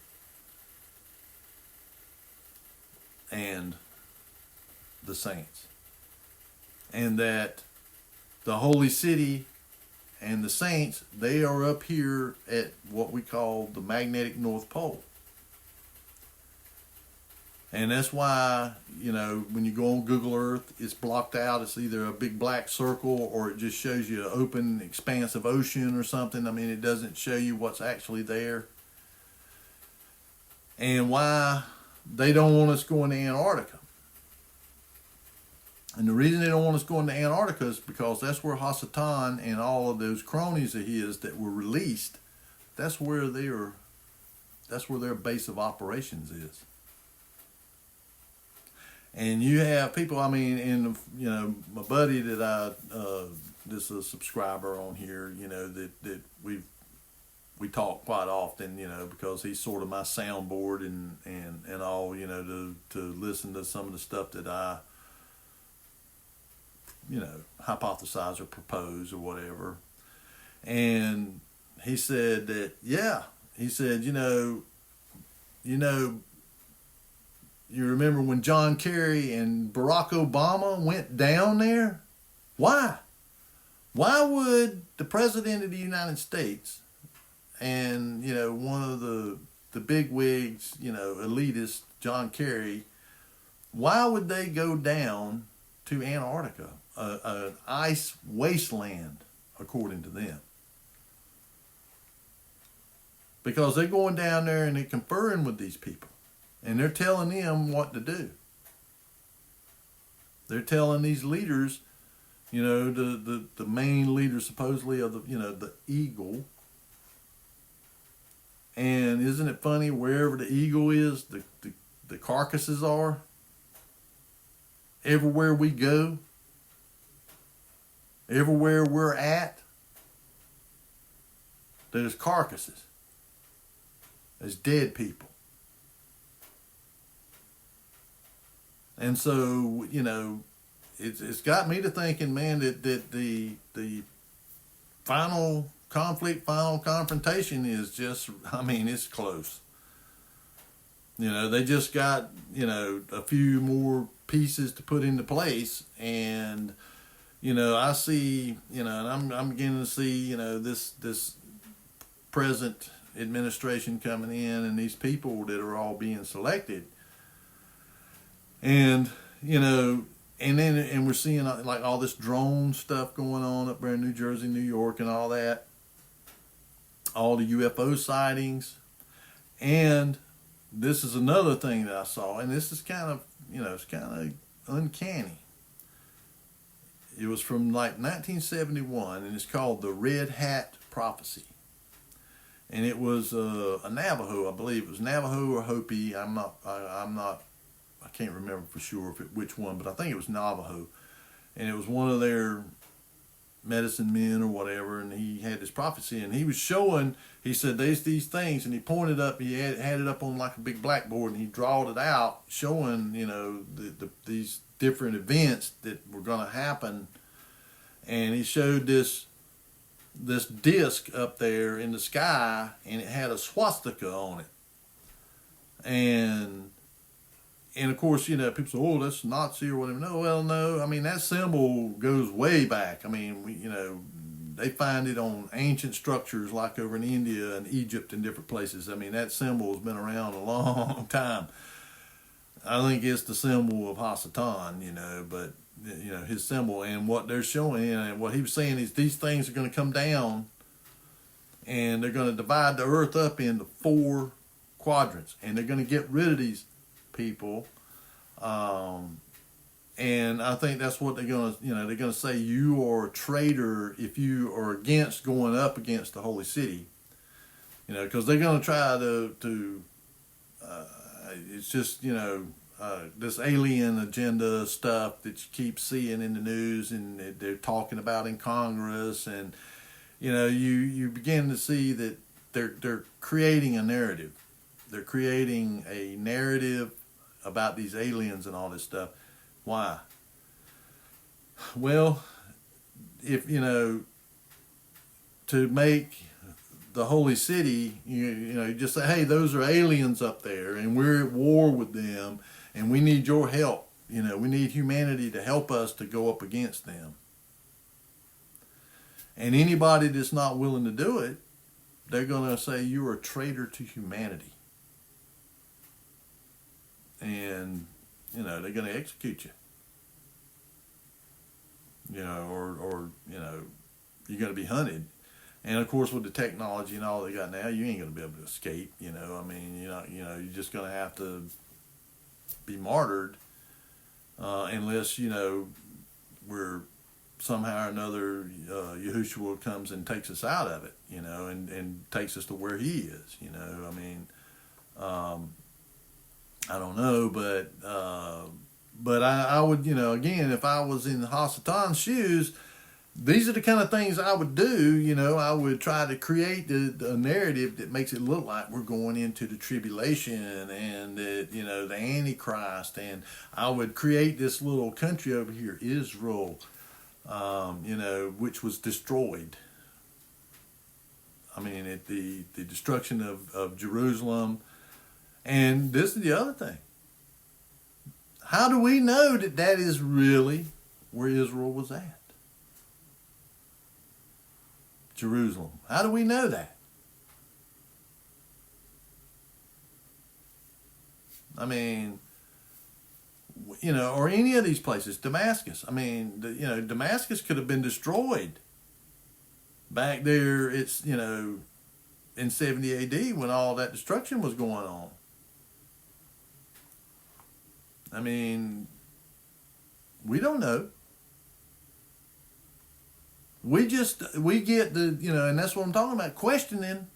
and the saints. And that the holy city and the saints, they are up here at what we call the magnetic North Pole. And that's why, when you go on Google Earth, it's blocked out. It's either a big black circle or it just shows you an open expanse of ocean or something. I mean, it doesn't show you what's actually there. And why they don't want us going to Antarctica. And the reason they don't want us going to Antarctica is because that's where Hasatan and all of those cronies of his that were released, that's where their base of operations is. And you have people, and my buddy that this is a subscriber on here, that we talk quite often, because he's sort of my soundboard and all, to listen to some of the stuff that I, hypothesize or propose or whatever. And he said that, you remember when John Kerry and Barack Obama went down there? Why? Why would the President of the United States and, one of the big wigs, elitist, John Kerry, why would they go down to Antarctica, an ice wasteland, according to them? Because they're going down there and they're conferring with these people. And they're telling them what to do. They're telling these leaders, the main leader supposedly of the eagle. And isn't it funny, wherever the eagle is, the carcasses are? Everywhere we go, everywhere we're at, there's carcasses. There's dead people. And so, it's got me to thinking, man, that the final conflict, final confrontation is just, it's close. They just got, a few more pieces to put into place. And, I see, and I'm beginning to see, this present administration coming in and these people that are all being selected. And, and we're seeing like all this drone stuff going on up there in New Jersey, New York and all that. All the UFO sightings. And this is another thing that I saw, and this is kind of, it's kind of uncanny. It was from like 1971, and it's called the Red Hat Prophecy. And it was a Navajo, I believe. It was Navajo or Hopi. I can't remember for sure which one, but I think it was Navajo. And it was one of their medicine men or whatever, and he had this prophecy, and he was showing, he said, there's these things, and he pointed up, he had it up on like a big blackboard, and he drawed it out, showing, these different events that were going to happen. And he showed this disc up there in the sky, and it had a swastika on it. And of course, people say, oh, that's Nazi or whatever. No, that symbol goes way back. They find it on ancient structures like over in India and Egypt and different places. That symbol has been around a long time. I think it's the symbol of Hasatan, but, his symbol. And what they're showing, and what he was saying is these things are going to come down and they're going to divide the earth up into 4 quadrants. And they're going to get rid of these people, and I think that's what they're gonna, they're gonna say you are a traitor if you are against going up against the holy city, because they're gonna try to it's just this alien agenda stuff that you keep seeing in the news and they're talking about in Congress, and you begin to see that they're creating a narrative. They're creating a narrative about these aliens and all this stuff. Why? Well, if, to make the holy city, you just say, hey, those are aliens up there and we're at war with them and we need your help. We need humanity to help us to go up against them. And anybody that's not willing to do it, they're going to say you're a traitor to humanity. And, you know, they're going to execute you. You know, or you know, you're going to be hunted. And of course, with the technology and all they got now, you ain't going to be able to escape. You know, I mean, you're just going to have to be martyred, unless, you know, we're somehow or another, Yahushua comes and takes us out of it, you know, and takes us to where he is, you know. I mean, I don't know, but I would, you know, again, if I was in Hasatan's shoes, these are the kind of things I would do. You know, I would try to create the narrative that makes it look like we're going into the tribulation and that, you know, the Antichrist. And I would create this little country over here, Israel, you know, which was destroyed. I mean, at the destruction of Jerusalem. And this is the other thing. How do we know that that is really where Israel was at? Jerusalem. How do we know that? I mean, you know, or any of these places, Damascus. I mean, you know, Damascus could have been destroyed back there. It's, you know, in 70 AD when all that destruction was going on. I mean, we don't know. We get the, you know, and that's what I'm talking about, questioning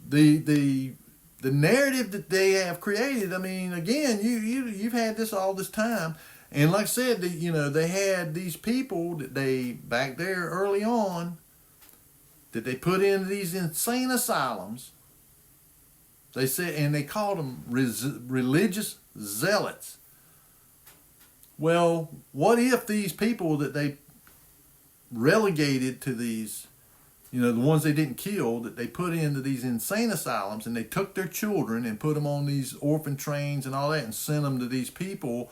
the narrative that they have created. I mean, again, you've had this all this time, and like I said, you know, they had these people that they back there early on that they put into these insane asylums. They said, and they called them religious zealots. Well, what if these people that they relegated to these, you know, the ones they didn't kill, that they put into these insane asylums, and they took their children and put them on these orphan trains and all that and sent them to these people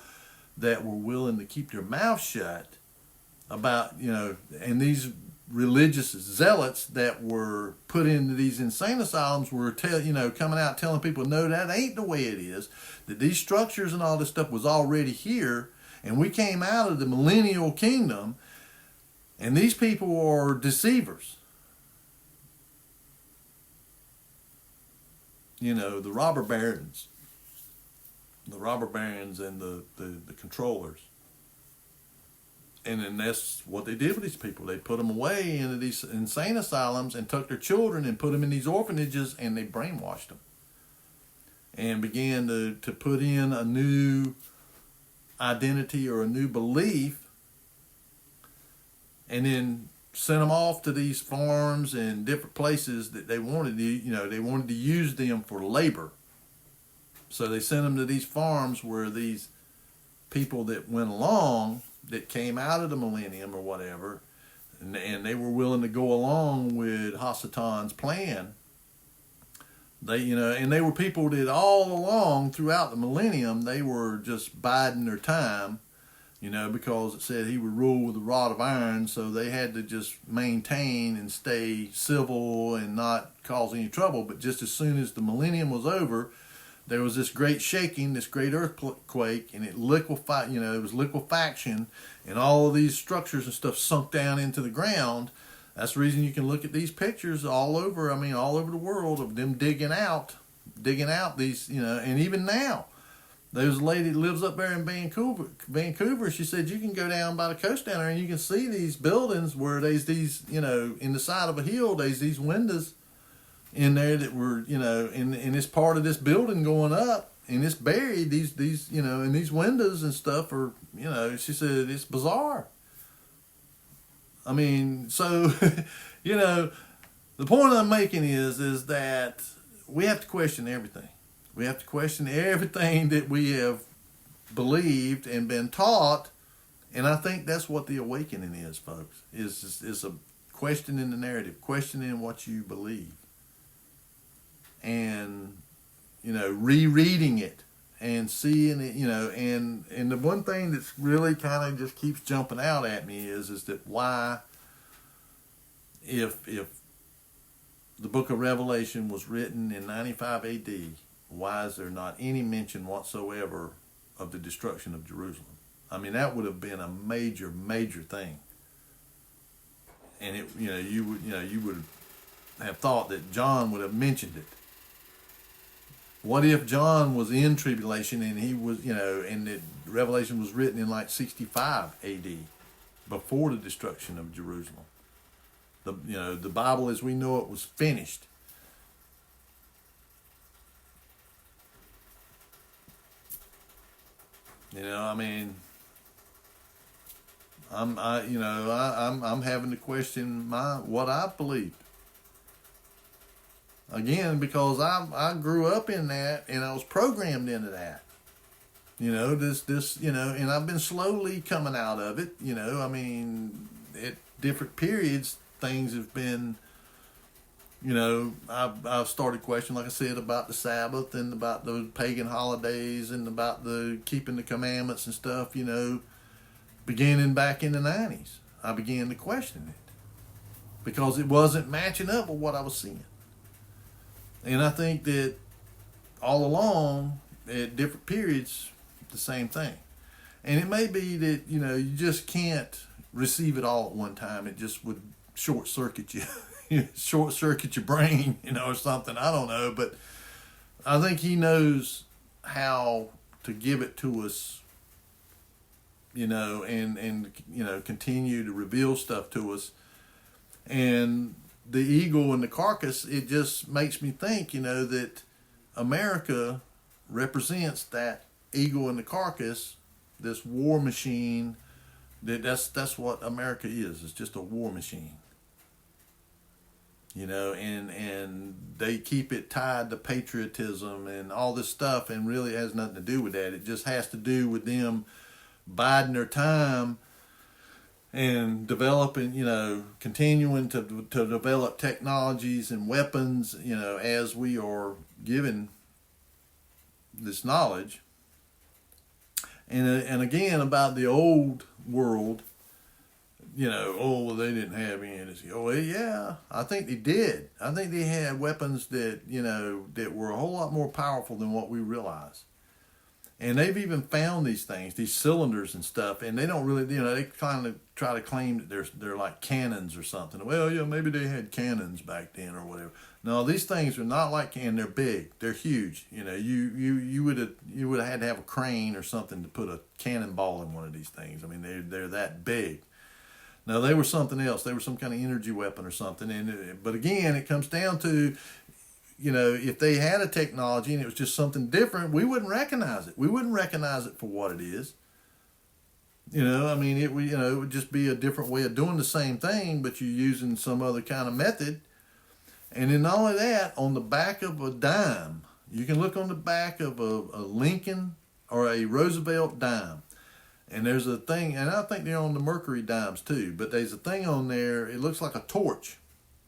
that were willing to keep their mouth shut about, you know, and these religious zealots that were put into these insane asylums were coming out telling people, no, that ain't the way it is, that these structures and all this stuff was already here, and we came out of the millennial kingdom, and these people are deceivers. You know, the robber barons and the controllers. And then that's what they did with these people. They put them away into these insane asylums and took their children and put them in these orphanages, and they brainwashed them. And began to put in a new identity or a new belief, and then sent them off to these farms and different places that they wanted to, you know, they wanted to use them for labor. So they sent them to these farms where these people that went along, that came out of the millennium or whatever, and they were willing to go along with Hasatan's plan. They, you know, and they were people that all along throughout the millennium, they were just biding their time, you know, because it said he would rule with a rod of iron, so they had to just maintain and stay civil and not cause any trouble. But just as soon as the millennium was over, there was this great shaking, this great earthquake, and it liquefied, you know, it was liquefaction, and all of these structures and stuff sunk down into the ground. That's the reason you can look at these pictures all over, I mean, all over the world of them digging out these, you know, and even now, there's a lady that lives up there in Vancouver, she said you can go down by the coast down there and you can see these buildings where there's these, you know, in the side of a hill, there's these windows in there that were, you know, in this part of this building going up, and it's buried, these, you know, and these windows and stuff are, you know, she said it's bizarre. I mean, so, you know, the point I'm making is that we have to question everything. We have to question everything that we have believed and been taught, and I think that's what the awakening is, folks, is a questioning the narrative, questioning what you believe, and, you know, rereading it and seeing it, you know, and the one thing that's really kind of just keeps jumping out at me is that why if the book of Revelation was written in 95 AD, why is there not any mention whatsoever of the destruction of Jerusalem? I mean, that would have been a major, major thing. And you would have thought that John would have mentioned it. What if John was in tribulation and he was, and that Revelation was written in like 65 AD, before the destruction of Jerusalem? The Bible as we know it was finished. I mean, I'm having to question what I believed. Again, because I grew up in that and I was programmed into that. And I've been slowly coming out of it. I mean, at different periods, things have been, I've started questioning, like I said, about the Sabbath and about the pagan holidays and about the keeping the commandments and stuff, beginning back in the 90s. I began to question it because it wasn't matching up with what I was seeing. And I think that all along, at different periods, the same thing. And it may be that, you just can't receive it all at one time. It just would short circuit you, short circuit your brain, or something. I don't know. But I think he knows how to give it to us, and continue to reveal stuff to us. And the eagle and the carcass, it just makes me think, that America represents that eagle and the carcass, this war machine. That's what America is. It's just a war machine. And they keep it tied to patriotism and all this stuff, and really has nothing to do with that. It just has to do with them biding their time and developing, continuing to develop technologies and weapons, as we are given this knowledge. And again, about the old world, they didn't have any of this. Oh, yeah, I think they did. I think they had weapons that, that were a whole lot more powerful than what we realize. And they've even found these things, these cylinders and stuff, and they don't really, they kind of try to claim that they're like cannons or something. Well, maybe they had cannons back then or whatever. No, these things are not like cannons. They're big. They're huge. You would have had to have a crane or something to put a cannonball in one of these things. I mean, they're that big. Now, they were something else. They were some kind of energy weapon or something. But again, it comes down to, if they had a technology and it was just something different, we wouldn't recognize it. We wouldn't recognize it for what it is. It would just be a different way of doing the same thing, but you're using some other kind of method. And then not only that, on the back of a dime, you can look on the back of a Lincoln or a Roosevelt dime. And there's a thing, and I think they're on the Mercury dimes too, but there's a thing on there, it looks like a torch.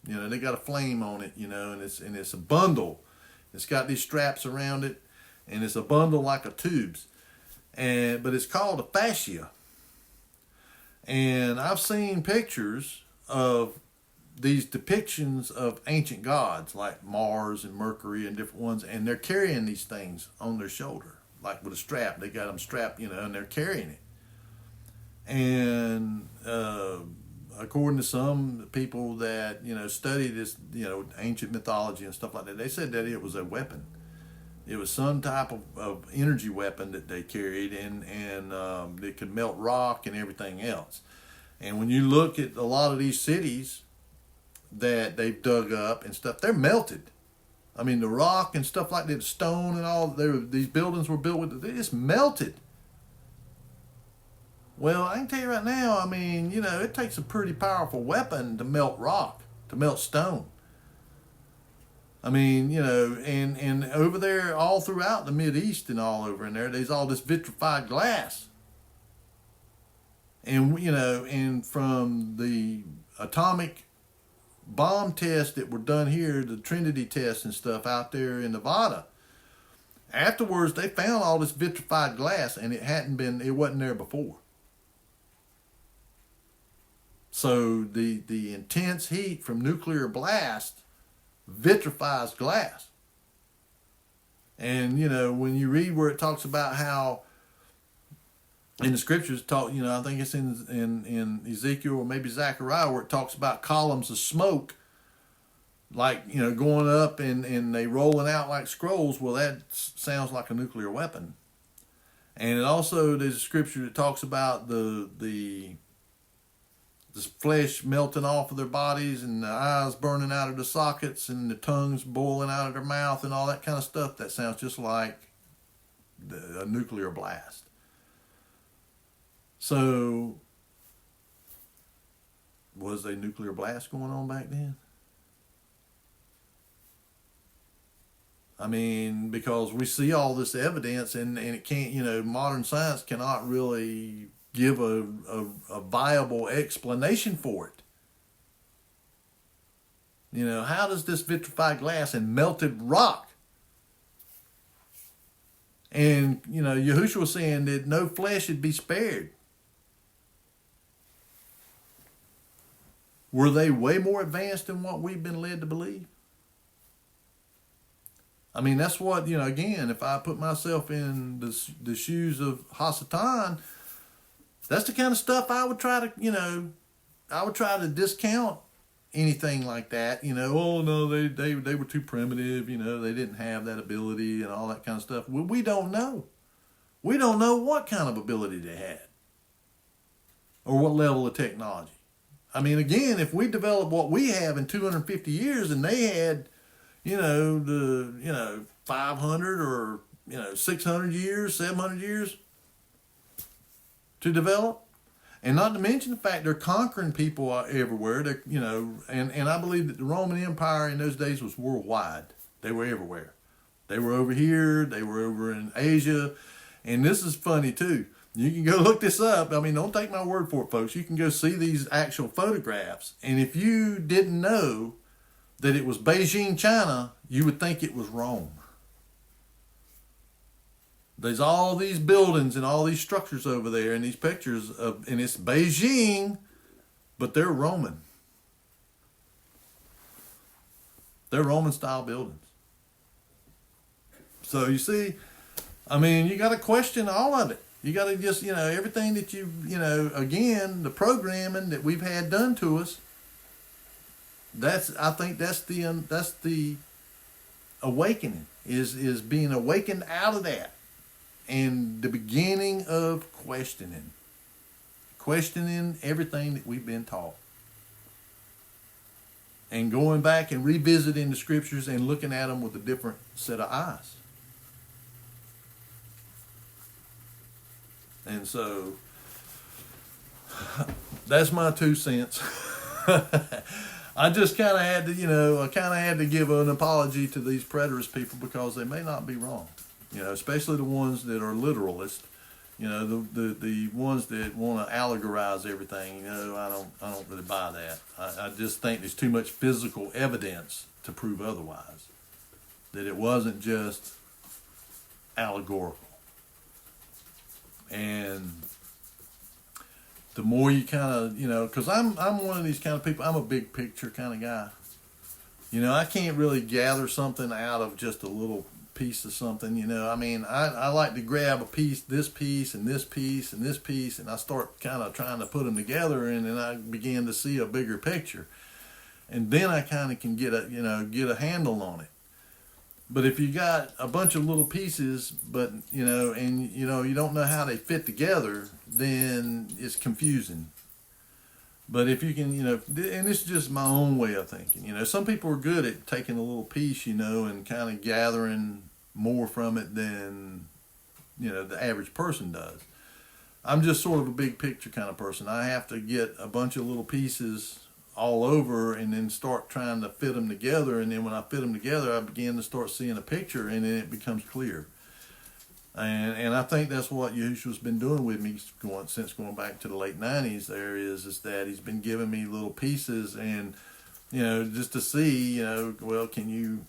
They got a flame on it, and it's a bundle. It's got these straps around it, and it's a bundle like a tubes. But it's called a fascia. And I've seen pictures of these depictions of ancient gods like Mars and Mercury and different ones, and they're carrying these things on their shoulder, like with a strap. They got them strapped, and they're carrying it. And according to some people that study this, ancient mythology and stuff like that, they said that it was a weapon. It was some type of energy weapon that they carried, and it could melt rock and everything else. And when you look at a lot of these cities that they've dug up and stuff, they're melted. I mean, the rock and stuff like that, stone and all, these buildings were built with, they just melted. Well, I can tell you right now, I mean, it takes a pretty powerful weapon to melt rock, to melt stone. I mean, and over there, all throughout the Mideast and all over in there, there's all this vitrified glass. And, and from the atomic bomb tests that were done here, the Trinity tests and stuff out there in Nevada, afterwards they found all this vitrified glass, and it wasn't there before. So the intense heat from nuclear blast vitrifies glass. And, when you read where it talks about how in the scriptures talk, I think it's in Ezekiel or maybe Zechariah where it talks about columns of smoke, like, going up and they rolling out like scrolls. Well, that sounds like a nuclear weapon. And it also, there's a scripture that talks about the flesh melting off of their bodies and the eyes burning out of the sockets and the tongues boiling out of their mouth and all that kind of stuff. That sounds just like a nuclear blast. So, was a nuclear blast going on back then? I mean, because we see all this evidence and it can't, modern science cannot really give a viable explanation for it. How does this vitrified glass and melted rock? And, Yahushua was saying that no flesh should be spared. Were they way more advanced than what we've been led to believe? I mean, that's what, again, if I put myself in the shoes of Hasatan, that's the kind of stuff I would try to discount anything like that. Oh, no, they were too primitive, they didn't have that ability and all that kind of stuff. Well, we don't know. We don't know what kind of ability they had or what level of technology. I mean, again, if we develop what we have in 250 years and they had, 500 or, 600 years, 700 years to develop. And not to mention the fact they're conquering people everywhere. They're, and I believe that the Roman Empire in those days was worldwide. They were everywhere. They were over here. They were over in Asia. And this is funny too. You can go look this up. I mean, don't take my word for it, folks. You can go see these actual photographs. And if you didn't know that it was Beijing, China, you would think it was Rome. There's all these buildings and all these structures over there and these pictures and it's Beijing, but they're Roman. They're Roman style buildings. So you see, I mean, you got to question all of it. You got to just, everything that again, the programming that we've had done to us. I think that's the awakening is being awakened out of that, and the beginning of questioning everything that we've been taught, and going back and revisiting the scriptures and looking at them with a different set of eyes. And so, that's my 2 cents. I just kind of had to, give an apology to these preterist people because they may not be wrong. Especially the ones that are literalists. The ones that want to allegorize everything. I don't really buy that. I just think there's too much physical evidence to prove otherwise. That it wasn't just allegorical. And the more you kind of, because I'm one of these kind of people, I'm a big picture kind of guy. I can't really gather something out of just a little piece of something, I mean, I like to grab a piece, this piece, and this piece, and this piece, and I start kind of trying to put them together, and then I begin to see a bigger picture. And then I kind of can get a handle on it. But if you got a bunch of little pieces, but, you don't know how they fit together, then it's confusing. But if you can, and this is just my own way of thinking, some people are good at taking a little piece, and kind of gathering more from it than, the average person does. I'm just sort of a big picture kind of person. I have to get a bunch of little pieces all over and then start trying to fit them together, and then when I fit them together I begin to start seeing a picture, and then it becomes clear. And I think that's what Yahushua's been doing with me since going back to the late 90s. There is that he's been giving me little pieces, and just to see, well, can you,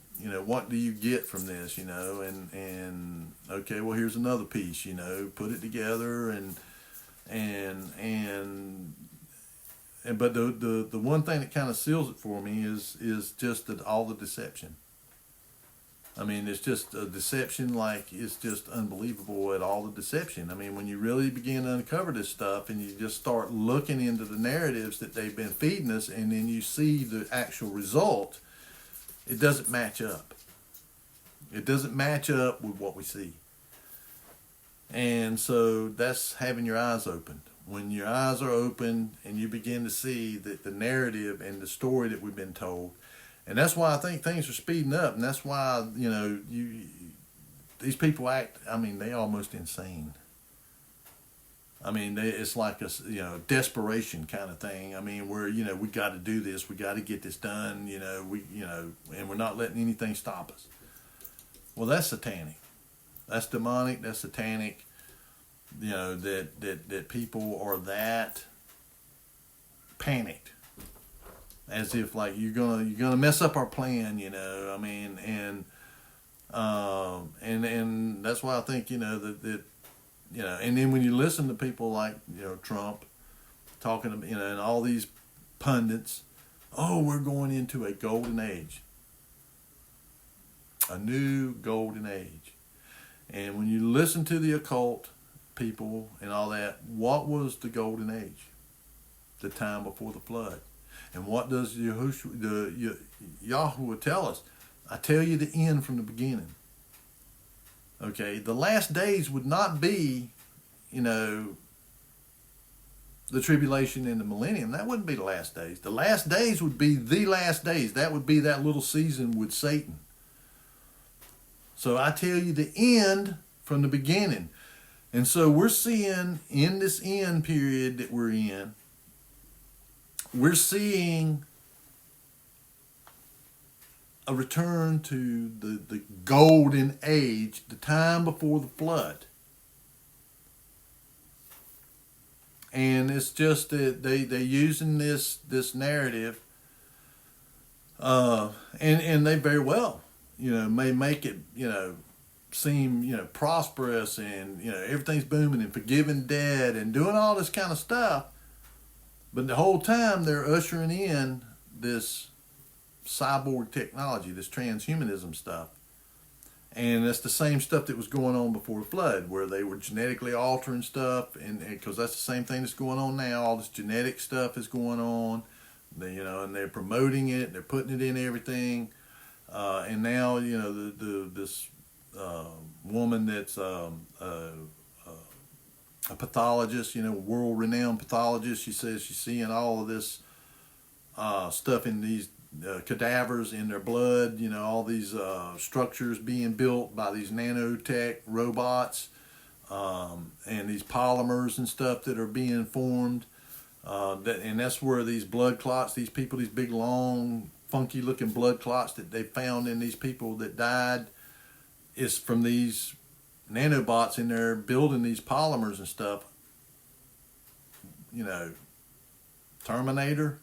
what do you get from this, and okay, well, here's another piece, put it together, and but the one thing that kind of seals it for me is just all the deception. I mean, it's just a deception, like it's just unbelievable at all the deception. I mean, when you really begin to uncover this stuff and you just start looking into the narratives that they've been feeding us, and then you see the actual result, it doesn't match up. It doesn't match up with what we see. And so that's having your eyes opened. When your eyes are open and you begin to see that the narrative and the story that we've been told. And that's why I think things are speeding up. And that's why, these people act, I mean, they almost insane. I mean, it's like a, desperation kind of thing. I mean, where, we got to do this. We got to get this done, and we're not letting anything stop us. Well, that's satanic. That's demonic. That's satanic. That people are that panicked, as if like you're gonna mess up our plan. I mean, and that's why I think that and then when you listen to people like Trump talking to and all these pundits, oh, we're going into a golden age, a new golden age. And when you listen to the occult people and all that, what was the golden age? The time before the flood. And what does Yahuwah tell us? I tell you the end from the beginning. Okay, the last days would not be, the tribulation and the millennium. That wouldn't be the last days. The last days would be the last days. That would be that little season with Satan. So I tell you the end from the beginning. And so we're seeing in this end period that we're in, we're seeing a return to the golden age, the time before the flood. And it's just that they're using this narrative, and they very well, may make it, seem, prosperous and, everything's booming and forgiving dead and doing all this kind of stuff. But the whole time they're ushering in this cyborg technology, this transhumanism stuff. And that's the same stuff that was going on before the flood, where they were genetically altering stuff, and because that's the same thing that's going on now. All this genetic stuff is going on, and they're promoting it, they're putting it in everything. And now, this woman that's a pathologist, world-renowned pathologist, she says she's seeing all of this stuff in these cadavers in their blood, all these structures being built by these nanotech robots, and these polymers and stuff that are being formed. And that's where these blood clots, these people, these big, long, funky-looking blood clots that they found in these people that died, is from these nanobots in there building these polymers and stuff. Terminator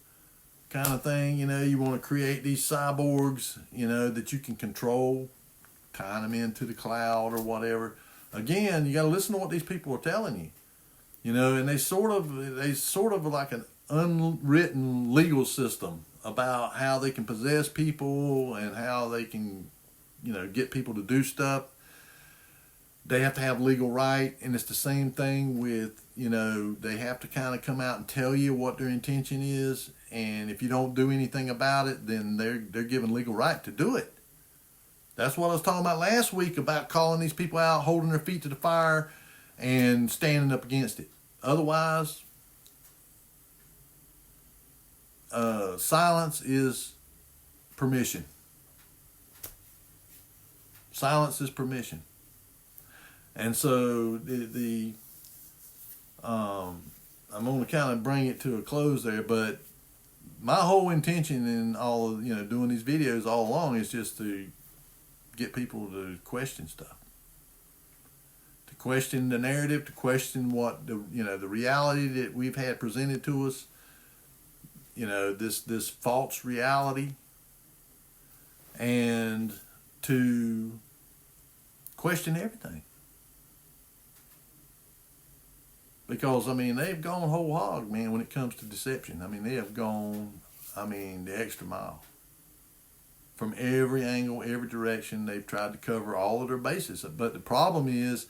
kind of thing. You want to create these cyborgs, that you can control, tying them into the cloud or whatever. Again, you got to listen to what these people are telling you. And they sort of like an unwritten legal system about how they can possess people and how they can, get people to do stuff. They have to have legal right, and it's the same thing with, they have to kind of come out and tell you what their intention is, and if you don't do anything about it, then they're given legal right to do it. That's what I was talking about last week, about calling these people out, holding their feet to the fire, and standing up against it. Otherwise, silence is permission. Silence is permission. And so I'm going to kind of bring it to a close there, but my whole intention in all of, doing these videos all along is just to get people to question stuff, to question the narrative, to question what the reality that we've had presented to us, this false reality, and to question everything. Because, I mean, they've gone whole hog, man, when it comes to deception. I mean, they have gone, I mean, the extra mile. From every angle, every direction, they've tried to cover all of their bases. But the problem is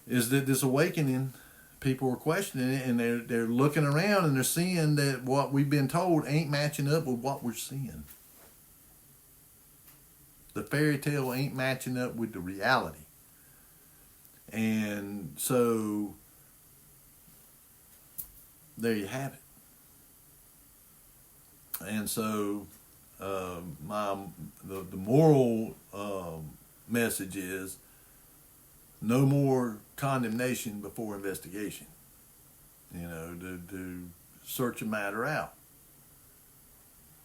that this awakening, people are questioning it, and they're looking around and they're seeing that what we've been told ain't matching up with what we're seeing. The fairy tale ain't matching up with the reality. And so there you have it. And so the moral message is no more condemnation before investigation. You know, to search a matter out.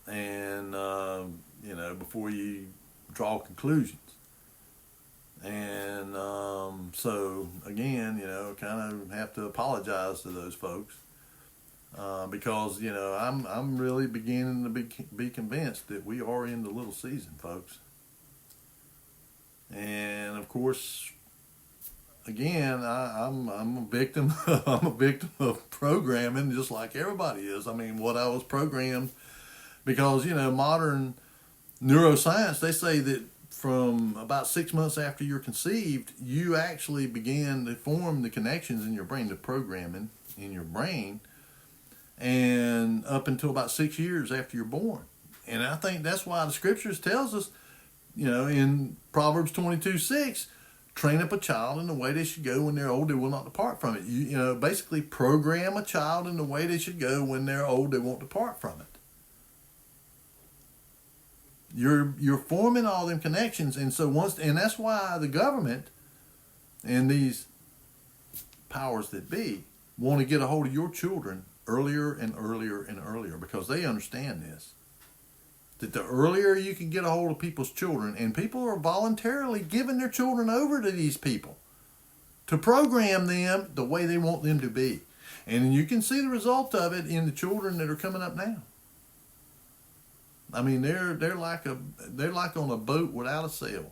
And, you know, before you draw conclusions. And so, again, you know, kind of have to apologize to those folks. Because, you know, I'm really beginning to be convinced that we are in the little season, folks. And, of course, again, I'm a victim. I'm a victim of programming, just like everybody is. I mean, what I was programmed, because, you know, modern neuroscience, they say that from about 6 months after you're conceived, you actually begin to form the connections in your brain, the programming in your brain, and up until about 6 years after you're born. And I think that's why the scriptures tells us, you know, in Proverbs 22:6, train up a child in the way they should go. When they're old, they will not depart from it. You know, basically program a child in the way they should go. When they're old, they won't depart from it. You're forming all them connections, and so and that's why the government and these powers that be want to get a hold of your children earlier and earlier and earlier, because they understand this. That the earlier you can get a hold of people's children, and people are voluntarily giving their children over to these people to program them the way they want them to be. And you can see the result of it in the children that are coming up now. I mean, they're like on a boat without a sail,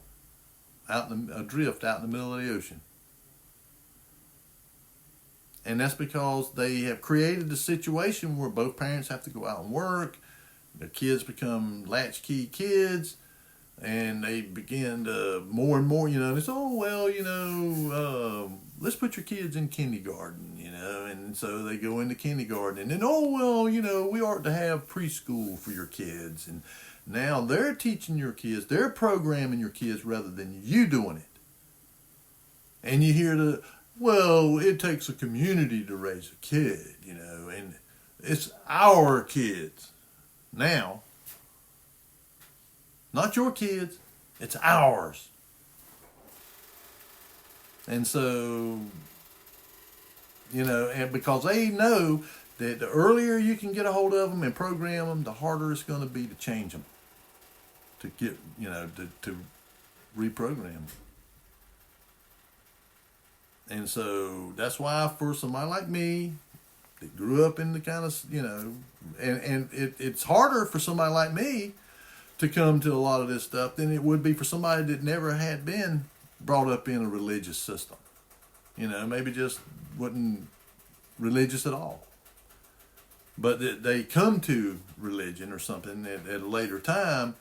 adrift out in the middle of the ocean. And that's because they have created a situation where both parents have to go out and work. The kids become latchkey kids, and they begin to more and more, you know, they say, oh, well, you know, let's put your kids in kindergarten, you know, and so they go into kindergarten, and then, oh, well, you know, we ought to have preschool for your kids, and now they're teaching your kids, they're programming your kids rather than you doing it. And you hear well, it takes a community to raise a kid, you know, and it's our kids. Now, not your kids, it's ours. And so, you know, and because they know that the earlier you can get a hold of them and program them, the harder it's going to be to change them, to get, you know, to reprogram them. And so that's why for somebody like me, that grew up in the kind of, you know, and it's harder for somebody like me to come to a lot of this stuff than it would be for somebody that never had been brought up in a religious system. You know, maybe just wasn't religious at all. But that they come to religion or something at a later time,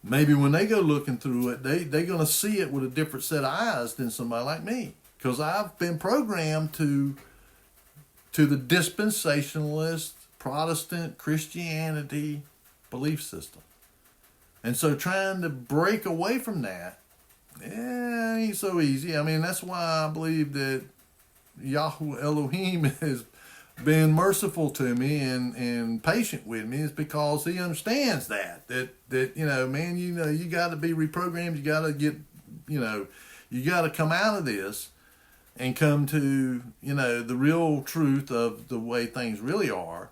maybe when they go looking through it, they're going to see it with a different set of eyes than somebody like me. Because I've been programmed to the dispensationalist Protestant Christianity belief system. And so trying to break away from that, ain't so easy. I mean, that's why I believe that Yahweh Elohim has been merciful to me and patient with me, is because he understands that you know, man, you know, you got to be reprogrammed. You got to get, you know, you got to come out of this and come to, you know, the real truth of the way things really are.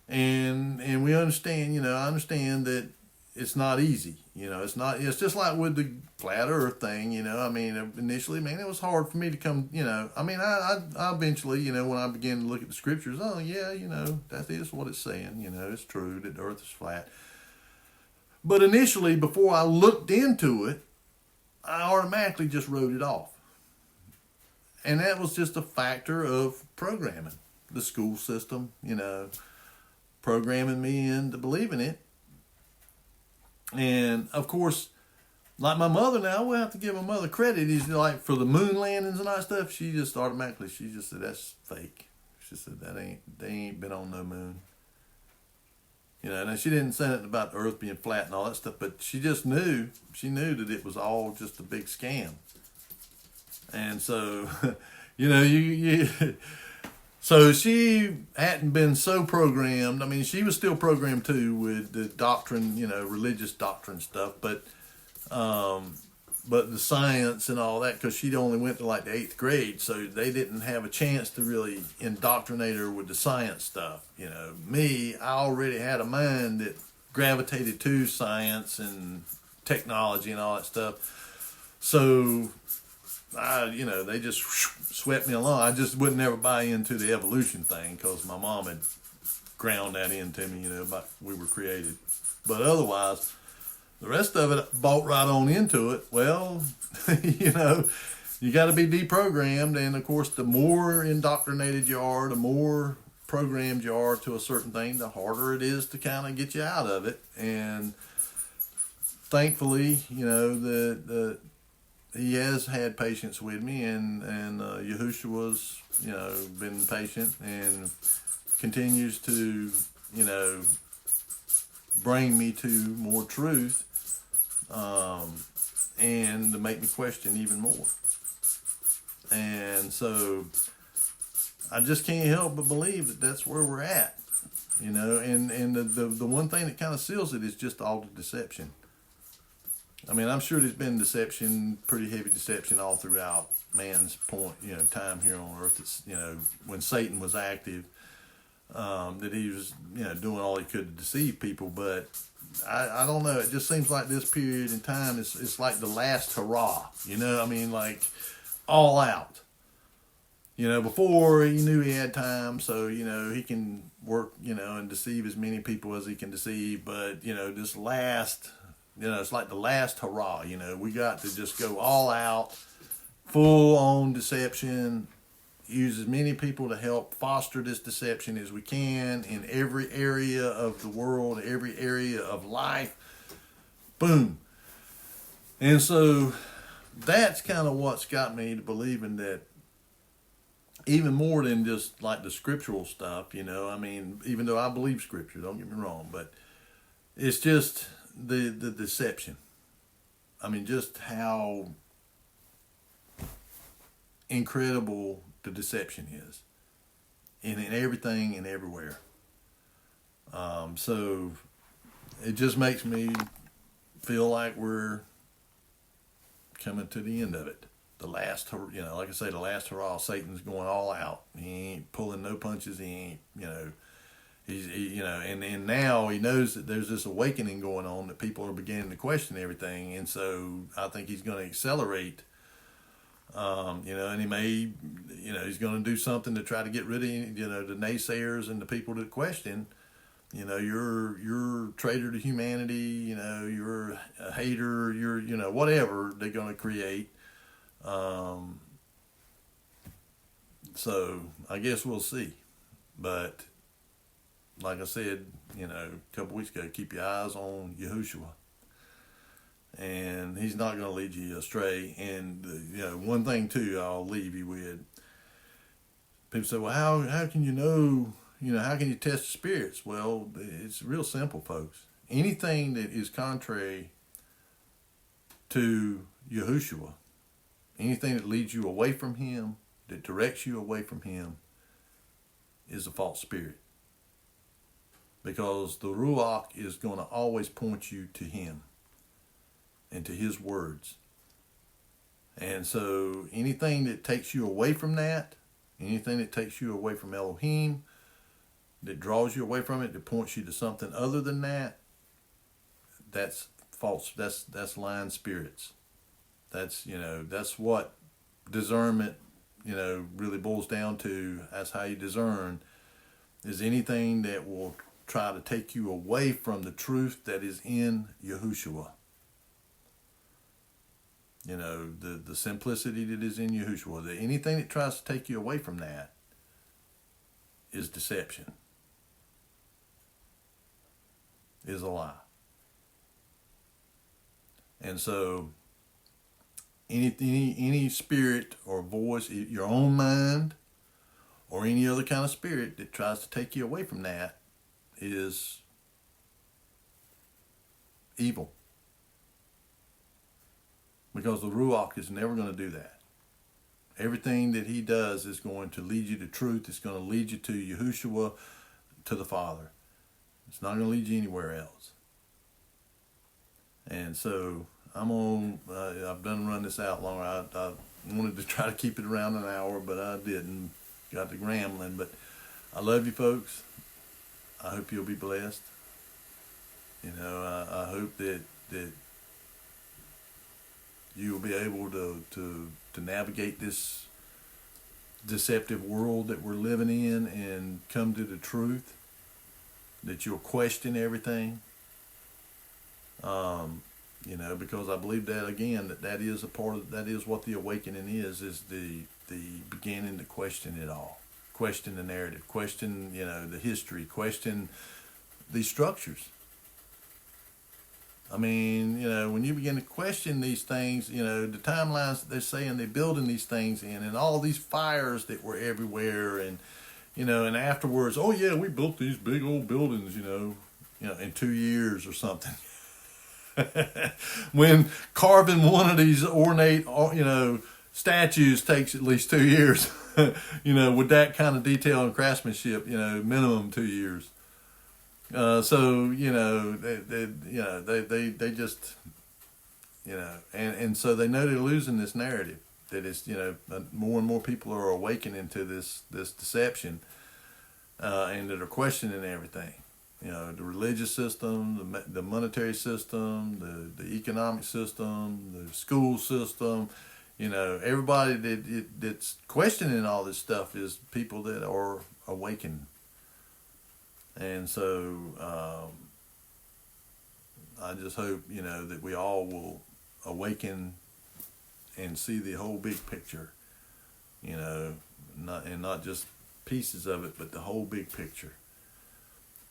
And we understand, you know, I understand that it's not easy. You know, it's just like with the flat earth thing, you know. I mean, initially, man, it was hard for me to come, you know. I mean, I eventually, you know, when I began to look at the scriptures, oh, yeah, you know, that is what it's saying. You know, it's true that the earth is flat. But initially, before I looked into it, I automatically just wrote it off And that was just a factor of programming, the school system, programming me into believing it. And of course, like my mother now, we'll have to give my mother credit. He's like, for the moon landings and all that stuff, she just said, that's fake. She said, they ain't been on no moon. Now she didn't say nothing about the earth being flat and all that stuff, but she just knew that it was all just a big scam. And so, so she hadn't been so programmed. I mean, she was still programmed too with the doctrine, religious doctrine stuff, but the science and all that, because she only went to like the 8th grade, so they didn't have a chance to really indoctrinate her with the science stuff. Me, I already had a mind that gravitated to science and technology and all that stuff. So, they just swept me along. I just would never buy into the evolution thing because my mom had ground that into me, about we were created. But otherwise, the rest of it bought right on into it. Well, you got to be deprogrammed. And of course, the more indoctrinated you are, the more programmed you are to a certain thing, the harder it is to kind of get you out of it. And thankfully, he has had patience with me, and Yahushua's, been patient and continues to, bring me to more truth, and to make me question even more. And so I just can't help but believe that that's where we're at, and the one thing that kind of seals it is just all the deception. I mean, I'm sure there's been deception, pretty heavy deception all throughout man's time here on earth. It's, when Satan was active, that he was, doing all he could to deceive people. But I don't know. It just seems like this period in time it's like the last hurrah. Like all out. Before he knew he had time, so, he can work, and deceive as many people as he can deceive. But, this last, it's like the last hurrah. We got to just go all out, full on deception, use as many people to help foster this deception as we can in every area of the world, every area of life. Boom. And so that's kind of what's got me to believing that even more than just like the scriptural stuff, even though I believe scripture, don't get me wrong, but it's just the deception. Just how incredible the deception is in everything and everywhere. So it just makes me feel like we're coming to the end of it. The last, like I say, the last hurrah. Satan's going all out. He ain't pulling no punches. He ain't, and now he knows that there's this awakening going on, that people are beginning to question everything. And so I think he's going to accelerate, and he may, he's going to do something to try to get rid of, the naysayers and the people that question, you're a traitor to humanity, you're a hater, you're, whatever they're going to create. So I guess we'll see. But like I said, a couple weeks ago, keep your eyes on Yahushua. And he's not going to lead you astray. And, one thing too, I'll leave you with. People say, well, how can you know, how can you test the spirits? Well, it's real simple, folks. Anything that is contrary to Yahushua, anything that leads you away from him, that directs you away from him, is a false spirit. Because the Ruach is going to always point you to him and to his words. And so anything that takes you away from that, anything that takes you away from Elohim, that draws you away from it, that points you to something other than that, that's false. That's lying spirits. That's what discernment, really boils down to. That's how you discern, is anything that will try to take you away from the truth that is in Yahushua. You know, the simplicity that is in Yahushua. Anything that tries to take you away from that is deception, is a lie. And so any spirit or voice, your own mind, or any other kind of spirit that tries to take you away from that is evil. Because the Ruach is never going to do that. Everything that he does is going to lead you to truth. It's going to lead you to Yahushua, to the Father. It's not going to lead you anywhere else. And so I've done run this out longer. I wanted to try to keep it around an hour, but I didn't. Got to rambling. But I love you folks. I hope you'll be blessed. You know, I hope that you will be able to navigate this deceptive world that we're living in and come to the truth, that you'll question everything, you know, because I believe that, again, that is a part of, that is what the awakening is the beginning to question it all, question the narrative, question, you know, the history, question these structures. I mean, you know, when you begin to question these things, you know, the timelines that they're saying they're building these things in, and all these fires that were everywhere, and, you know, and afterwards, oh yeah, we built these big old buildings, you know, in 2 years or something. When carving one of these ornate, you know, statues takes at least 2 years, you know, with that kind of detail and craftsmanship, you know, minimum 2 years. So, you know, they just, you know, and so they know they're losing this narrative, that it's, you know, more and more people are awakening to this deception, and that are questioning everything, you know, the religious system, the monetary system, the economic system, the school system, you know, everybody that's questioning all this stuff is people that are awakened. And so I just hope, you know, that we all will awaken and see the whole big picture, you know, not just pieces of it, but the whole big picture.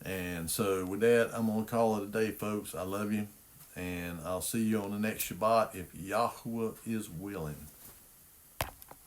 And so with that, I'm going to call it a day, folks. I love you, and I'll see you on the next Shabbat if Yahuwah is willing.